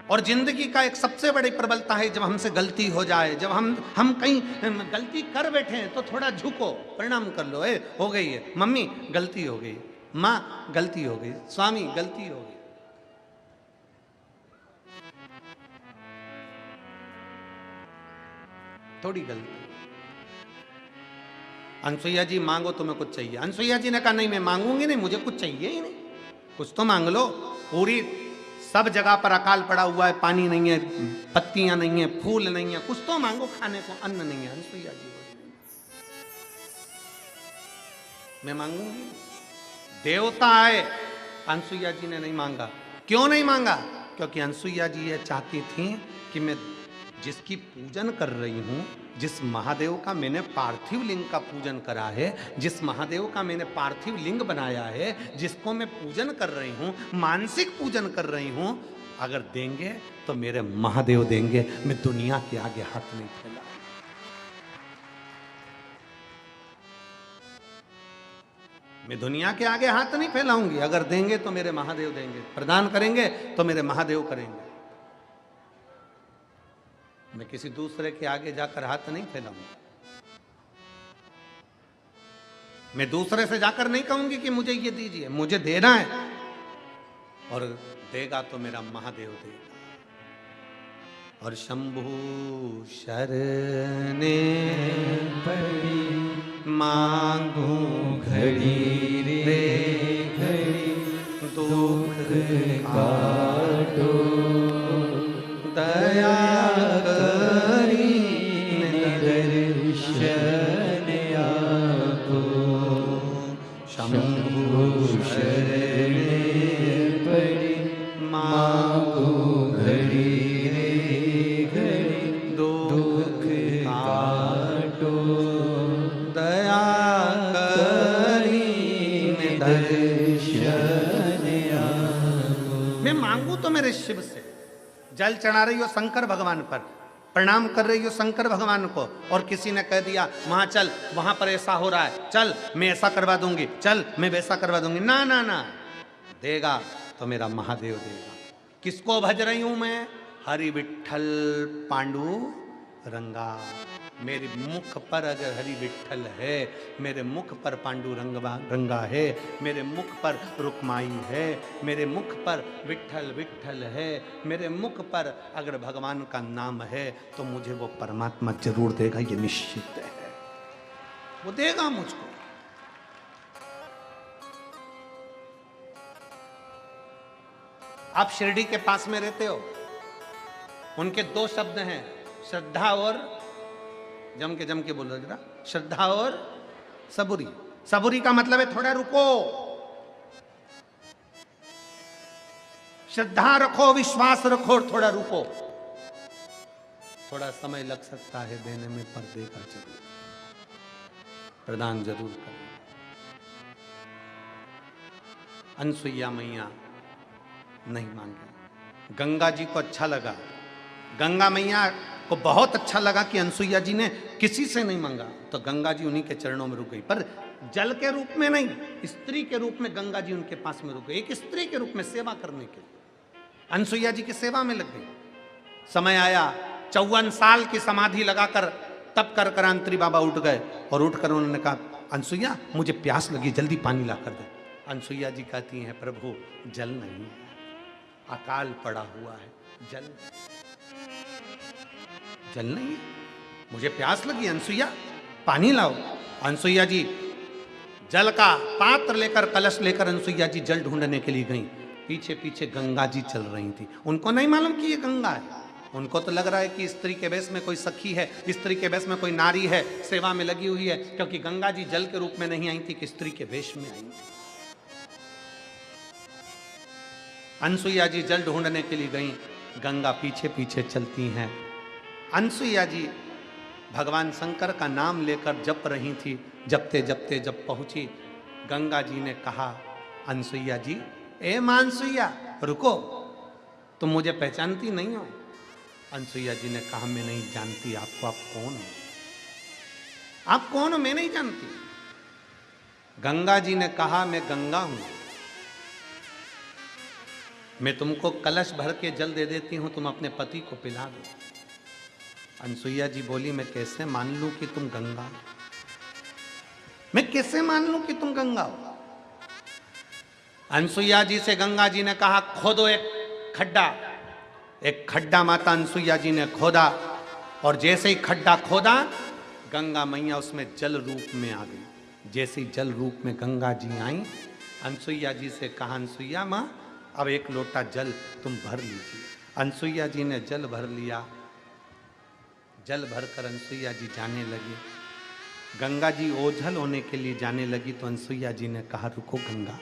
Speaker 1: और जिंदगी का एक सबसे बड़ी प्रबलता है, जब हमसे गलती हो जाए, जब हम कहीं गलती कर बैठे हैं, तो थोड़ा झुको, प्रणाम कर लो। हो गई है, मम्मी गलती हो गई, माँ गलती हो गई, स्वामी गलती हो गई। थोड़ी गलती। अनसुईया जी मांगो, तुम्हें कुछ चाहिए। अनसुईया जी ने कहा नहीं, मैं मांगूंगी नहीं, मुझे कुछ चाहिए ही नहीं। कुछ तो मांग लो। पूरी सब जगह पर अकाल पड़ा हुआ है, पानी नहीं है, पत्तियां नहीं है, फूल नहीं है, कुछ तो मांगो खाने को, अन्न नहीं है। अनसुईया जी मैं मांगूंगी। देवता आए, अनसुईया जी ने नहीं मांगा। क्यों नहीं मांगा? क्योंकि अनसुईया जी ये चाहती थी कि मैं जिसकी पूजन कर रही हूं, जिस महादेव का मैंने पार्थिव लिंग का पूजन करा है, जिस महादेव का मैंने पार्थिव लिंग बनाया है, जिसको मैं पूजन कर रही हूं, मानसिक पूजन कर रही हूं, अगर देंगे तो मेरे महादेव देंगे, मैं दुनिया के आगे हाथ नहीं फैला। मैं दुनिया के आगे हाथ नहीं फैलाऊंगी। अगर देंगे तो मेरे महादेव देंगे, प्रदान करेंगे तो मेरे महादेव करेंगे। मैं किसी दूसरे के आगे जाकर हाथ नहीं फैलाऊंगा। मैं दूसरे से जाकर नहीं कहूंगी कि मुझे ये दीजिए, मुझे देना है, और देगा तो मेरा महादेव देगा। और शंभु शरणे पड़ी मांगू घड़ी रे घड़ी,
Speaker 2: काटो
Speaker 1: दया
Speaker 2: करीने दर्शन आपो शंभु शरणे पड़ी मांगो घड़ी रे घड़ी दुख काटो
Speaker 1: दया करीने
Speaker 2: दर्शन आपो।
Speaker 1: मैं मांगू तो मेरे शिव से, जल चढ़ा रही हो शंकर भगवान पर, प्रणाम कर रही हो शंकर भगवान को, और किसी ने कह दिया वहां चल, वहां पर ऐसा हो रहा है, चल मैं ऐसा करवा दूंगी, चल मैं वैसा करवा दूंगी, ना ना ना, देगा तो मेरा महादेव देगा। किसको भज रही हूं मैं? हरि विठल पांडु रंगा। मेरे मुख पर अगर हरि विठल है, मेरे मुख पर पांडु रंगा है, मेरे मुख पर रुक्माई है, मेरे मुख पर विठल विठल है, मेरे मुख पर अगर भगवान का नाम है, तो मुझे वो परमात्मा जरूर देगा, ये निश्चित है, वो देगा मुझको। आप शिरडी के पास में रहते हो, उनके दो शब्द हैं, श्रद्धा और, जम के बोलो जरा, श्रद्धा और सबूरी। सबूरी का मतलब है थोड़ा रुको, श्रद्धा रखो, विश्वास रखो और थोड़ा रुको। थोड़ा समय लग सकता है देने में, पर देगा जरूर, प्रदान जरूर करें। अनसुईया मैया नहीं मांगे, गंगा जी को अच्छा लगा, गंगा मैया को बहुत अच्छा लगा कि अनसुईया जी ने किसी से नहीं मांगा, तो गंगा जी उन्हीं के चरणों में रुक गई, पर जल के रूप में नहीं, स्त्री के रूप में गंगा जी उनके पास में रुक गई, एक स्त्री के रूप में सेवा करने के लिए अनसुईया जी की सेवा में लग गई। समय आया, 54 साल की समाधि लगाकर तप कर अंतरी बाबा उठ गए, और उठकर उन्होंने कहा अनसुईया मुझे प्यास लगी, जल्दी पानी ला कर दे। अनसुईया जी कहती हैं प्रभु जल नहीं, अकाल पड़ा हुआ है, जल नहीं, मुझे प्यास लगी, अनसुईया पानी लाओ। अनसुईया जी जल का पात्र लेकर, कलश लेकर अनसुईया जी जल ढूंढने के लिए गई। पीछे पीछे गंगा जी चल रही थी, उनको नहीं मालूम कि ये गंगा है, उनको तो लग रहा है कि स्त्री के वेश में कोई सखी है, स्त्री के वेश में कोई नारी है, सेवा में लगी हुई है, क्योंकि गंगा जी जल के रूप में नहीं आई थी कि स्त्री के वेश में आई थी। अनसुईया जी जल ढूंढने के लिए गई, गंगा पीछे पीछे चलती हैं। अनसुईया जी भगवान शंकर का नाम लेकर जप रही थी, जपते जपते जब पहुंची, गंगा जी ने कहा अनसुईया जी, ए मानसुईया रुको, तुम मुझे पहचानती नहीं हो? अनसुईया जी ने कहा मैं नहीं जानती आपको, आप कौन हो? आप कौन हो? मैं नहीं जानती। गंगा जी ने कहा मैं गंगा हूं, मैं तुमको कलश भर के जल दे देती हूं, तुम अपने पति को पिला दो। अनसुईया जी बोली मैं कैसे मान लूं कि तुम गंगा, मैं कैसे मान लूं कि तुम गंगा हो? अनसुईया जी से गंगा जी ने कहा खोदो एक खड्डा। एक खड्डा माता अनसुईया जी ने खोदा, और जैसे ही खड्डा खोदा, गंगा मैया उसमें जल रूप में आ गई। जैसे ही जल रूप में गंगा जी आई, अनसुईया जी से कहा अनसुईया माँ अब एक लोटा जल तुम भर लीजिए। अनसुईया जी ने जल भर लिया, जल भरकर अनसुईया जी जाने लगी। गंगा जी ओझल होने के लिए जाने लगी, तो अनसुईया जी ने कहा रुको गंगा,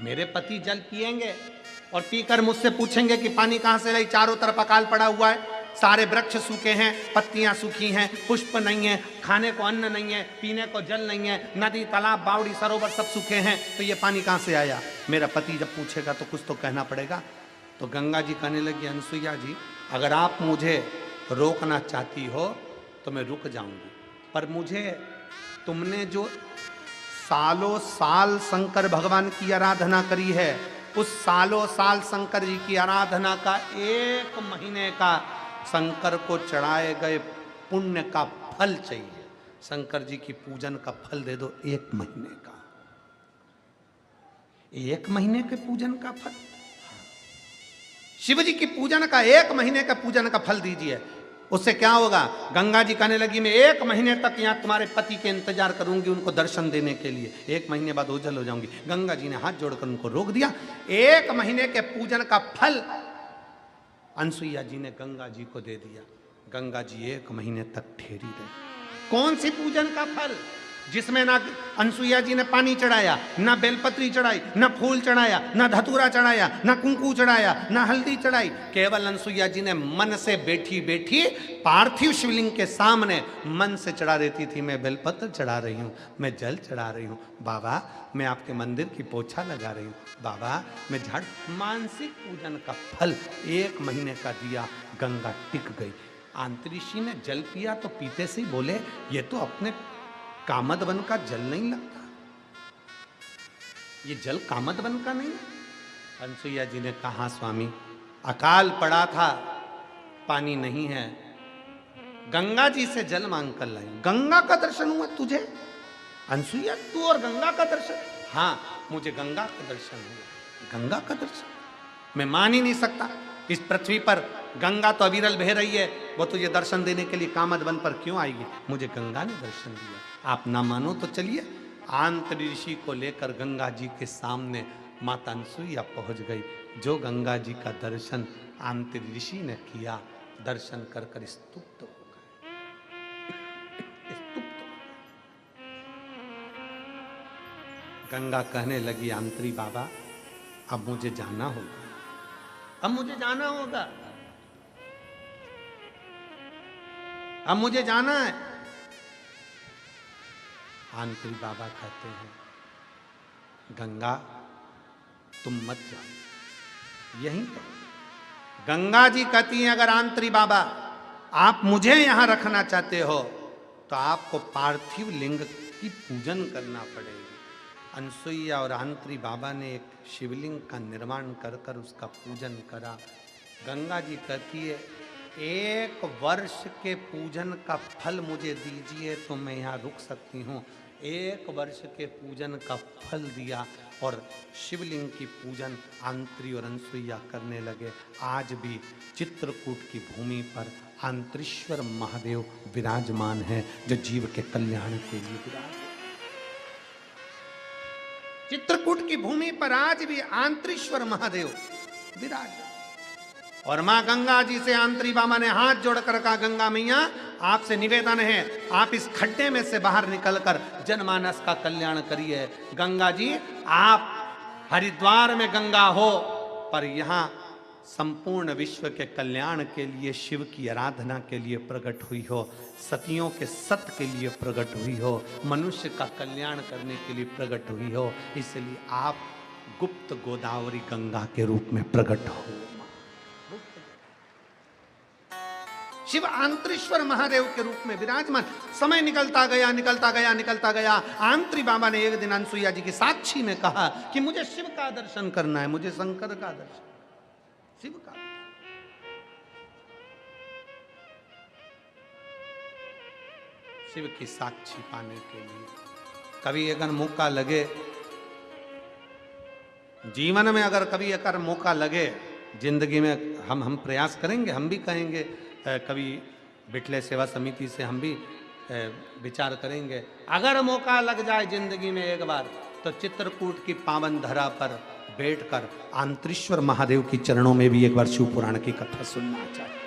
Speaker 1: मेरे पति जल पिएंगे और पीकर मुझसे पूछेंगे कि पानी कहाँ से लाई, चारों तरफ अकाल पड़ा हुआ है, सारे वृक्ष सूखे हैं, पत्तियां सूखी हैं, पुष्प नहीं है, खाने को अन्न नहीं है, पीने को जल नहीं है, नदी तालाब बावड़ी सरोवर सब सूखे हैं, तो ये पानी कहाँ से आया? मेरा पति जब पूछेगा तो कुछ तो कहना पड़ेगा। तो गंगा जी कहने लगी अनसुईया जी अगर आप मुझे रोकना चाहती हो तो मैं रुक जाऊंगी, पर मुझे तुमने जो सालों साल शंकर भगवान की आराधना करी है, उस सालों साल शंकर जी की आराधना का 1 महीने का शंकर को चढ़ाए गए पुण्य का फल चाहिए। शंकर जी की पूजन का फल दे दो 1 महीने का, 1 महीने के पूजन का फल। शिव जी की पूजन का 1 महीने का पूजन का फल दीजिए। उससे क्या होगा? गंगा जी कहने लगी मैं 1 महीने तक यहाँ तुम्हारे पति के इंतजार करूंगी उनको दर्शन देने के लिए, 1 महीने बाद ओझल हो जाऊंगी। गंगा जी ने हाथ जोड़कर उनको रोक दिया। 1 महीने के पूजन का फल अनसुईया जी ने गंगा जी को दे दिया। गंगा जी 1 महीने तक ठहरी रही। कौन सी पूजन का फल? जिसमें ना अनसुईया जी ने पानी चढ़ाया, ना बेलपत्री चढ़ाई, ना फूल चढ़ाया, ना धतूरा चढ़ाया, ना कुंकू चढ़ाया, ना हल्दी चढ़ाई। केवल अनसुईया जी ने मन से बैठी बैठी पार्थिव शिवलिंग के सामने मन से चढ़ा देती थी। मैं बेलपत्र चढ़ा रही हूँ, मैं जल चढ़ा रही हूँ, बाबा मैं आपके मंदिर की पोछा लगा रही हूँ, बाबा मैं झाड़। मानसिक पूजन का फल 1 महीने का दिया। गंगा टिक गई। आंतरिषि ने जल पिया तो पीते से ही बोले ये तो अपने कामद वन का जल नहीं लगता, ये जल कामद वन का नहीं। अनसुईया जी ने कहा स्वामी अकाल पड़ा था, पानी नहीं है, गंगा जी से जल मांग कर लाई। गंगा का दर्शन हुआ तुझे? अनसुईया तू और गंगा का दर्शन? हाँ मुझे गंगा का दर्शन हुआ। गंगा का दर्शन मैं मान ही नहीं सकता। इस पृथ्वी पर गंगा तो अविरल बह रही है, वो तुझे दर्शन देने के लिए कामद वन पर क्यों आएगी? मुझे गंगा ने दर्शन दिया। आप ना मानो तो चलिए। आंतरिषि को लेकर गंगा जी के सामने माता अनसुईया पहुंच गई। जो गंगा जी का दर्शन आंतरिषि ने किया, दर्शन कर कर स्तुप्त हो गए, स्तुप्त हो गए। गंगा कहने लगी आंतरी बाबा अब मुझे जाना होगा, अब मुझे जाना होगा, अब मुझे जाना है। आंतरी बाबा कहते हैं गंगा तुम मत जाओ, यहीं तो। गंगा जी कहती हैं अगर आंतरी बाबा आप मुझे यहां रखना चाहते हो तो आपको पार्थिव लिंग की पूजन करना पड़ेगी। अनसुईया और आंतरी बाबा ने एक शिवलिंग का निर्माण कर कर उसका पूजन करा। गंगा जी कहती है 1 वर्ष के पूजन का फल मुझे दीजिए तो मैं यहाँ रुक सकती हूँ। 1 वर्ष के पूजन का फल दिया और शिवलिंग की पूजन आंतरी और अनसुईया करने लगे। आज भी चित्रकूट की भूमि पर आंतरीश्वर महादेव विराजमान है जो जीव के कल्याण के लिए विराज। चित्रकूट की भूमि पर आज भी आंतरीश्वर महादेव विराज। और मां गंगा जी से आंतरी बाबा ने हाथ जोड़कर कहा गंगा मैया आपसे निवेदन है आप इस खड्डे में से बाहर निकलकर जनमानस का कल्याण करिए। गंगा जी आप हरिद्वार में गंगा हो पर यहाँ संपूर्ण विश्व के कल्याण के लिए शिव की आराधना के लिए प्रकट हुई हो, सतियों के सत्य के लिए प्रकट हुई हो, मनुष्य का कल्याण करने के लिए प्रकट हुई हो, इसलिए आप गुप्त गोदावरी गंगा के रूप में प्रकट हो। शिव आंतरीश्वर महादेव के रूप में विराजमान। समय निकलता गया निकलता गया निकलता गया। आंतरी बाबा ने एक दिन अनसुईया जी की साक्षी में कहा कि मुझे शिव का दर्शन करना है, मुझे शंकर का दर्शन, शिव का। शिव की साक्षी पाने के लिए कभी अगर मौका लगे जीवन में, अगर कभी अगर मौका लगे जिंदगी में, हम प्रयास करेंगे, हम भी कहेंगे, कभी बिटले सेवा समिति से हम भी विचार करेंगे, अगर मौका लग जाए जिंदगी में एक बार तो चित्रकूट की पावन धरा पर बैठकर आंतरीश्वर महादेव की चरणों में भी एक बार शिव पुराण की कथा सुनना चाहिए।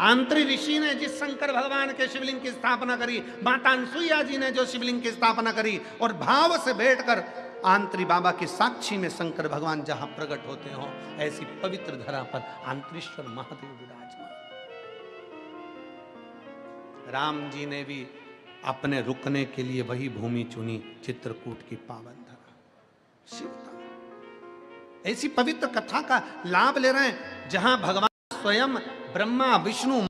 Speaker 1: आंतरी ऋषि ने जिस शंकर भगवान के शिवलिंग की स्थापना करी, माता अनसुईया जी ने जो शिवलिंग की स्थापना करी और भाव से बैठकर आंतरी बाबा की साक्षी में शंकर भगवान जहां प्रकट होते हो, ऐसी पवित्र धरा पर आंतरीश्वर महादेव विराजमान। राम जी ने भी अपने रुकने के लिए वही भूमि चुनी, चित्रकूट की पावन धरा शिवता। ऐसी पवित्र कथा का लाभ ले रहे हैं जहां भगवान स्वयं ब्रह्मा विष्णु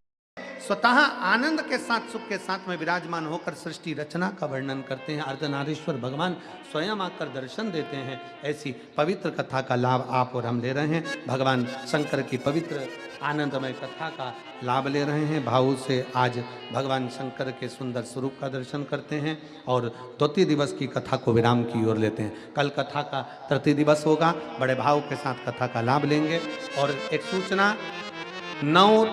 Speaker 1: स्वतः आनंद के साथ सुख के साथ में विराजमान होकर सृष्टि रचना का वर्णन करते हैं। अर्धनारीश्वर भगवान स्वयं आकर दर्शन देते हैं। ऐसी पवित्र कथा का लाभ आप और हम ले रहे हैं। भगवान शंकर की पवित्र आनंदमय कथा का लाभ ले रहे हैं। भाव से आज भगवान शंकर के सुंदर स्वरूप का दर्शन करते हैं और द्वितीय दिवस की कथा को विराम की ओर लेते हैं। कल कथा का तृतीय दिवस होगा, बड़े भाव के साथ कथा का लाभ लेंगे। और एक सूचना, 9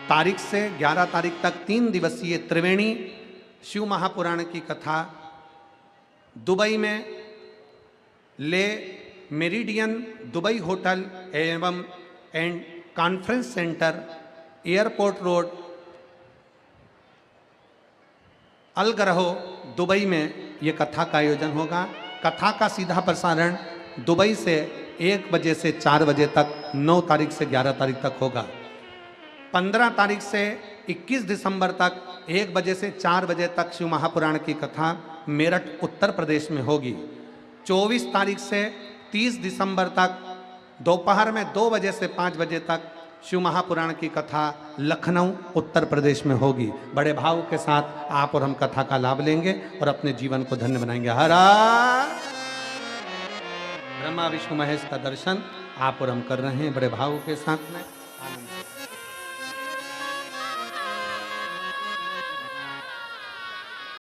Speaker 1: तारीख से 11 तारीख तक 3 दिवसीय त्रिवेणी शिव महापुराण की कथा दुबई में ले मेरिडियन दुबई होटल एवं and conference centre airport road अलगरहो दुबई में ये कथा का आयोजन होगा। कथा का सीधा प्रसारण दुबई से 1 बजे से 4 बजे तक 9 तारीख से 11 तारीख तक होगा। 15 तारीख से 21 दिसंबर तक 1 बजे से 4 बजे तक शिव महापुराण की कथा मेरठ उत्तर प्रदेश में होगी। 24 तारीख से 30 दिसंबर तक दोपहर में 2 बजे से 5 बजे तक शिव महापुराण की कथा लखनऊ उत्तर प्रदेश में होगी। बड़े भाव के साथ आप और हम कथा का लाभ लेंगे और अपने जीवन को धन्य बनाएंगे। हरा ब्रह्मा विष्णु महेश का दर्शन आप और हम कर रहे हैं बड़े भाव के साथ में।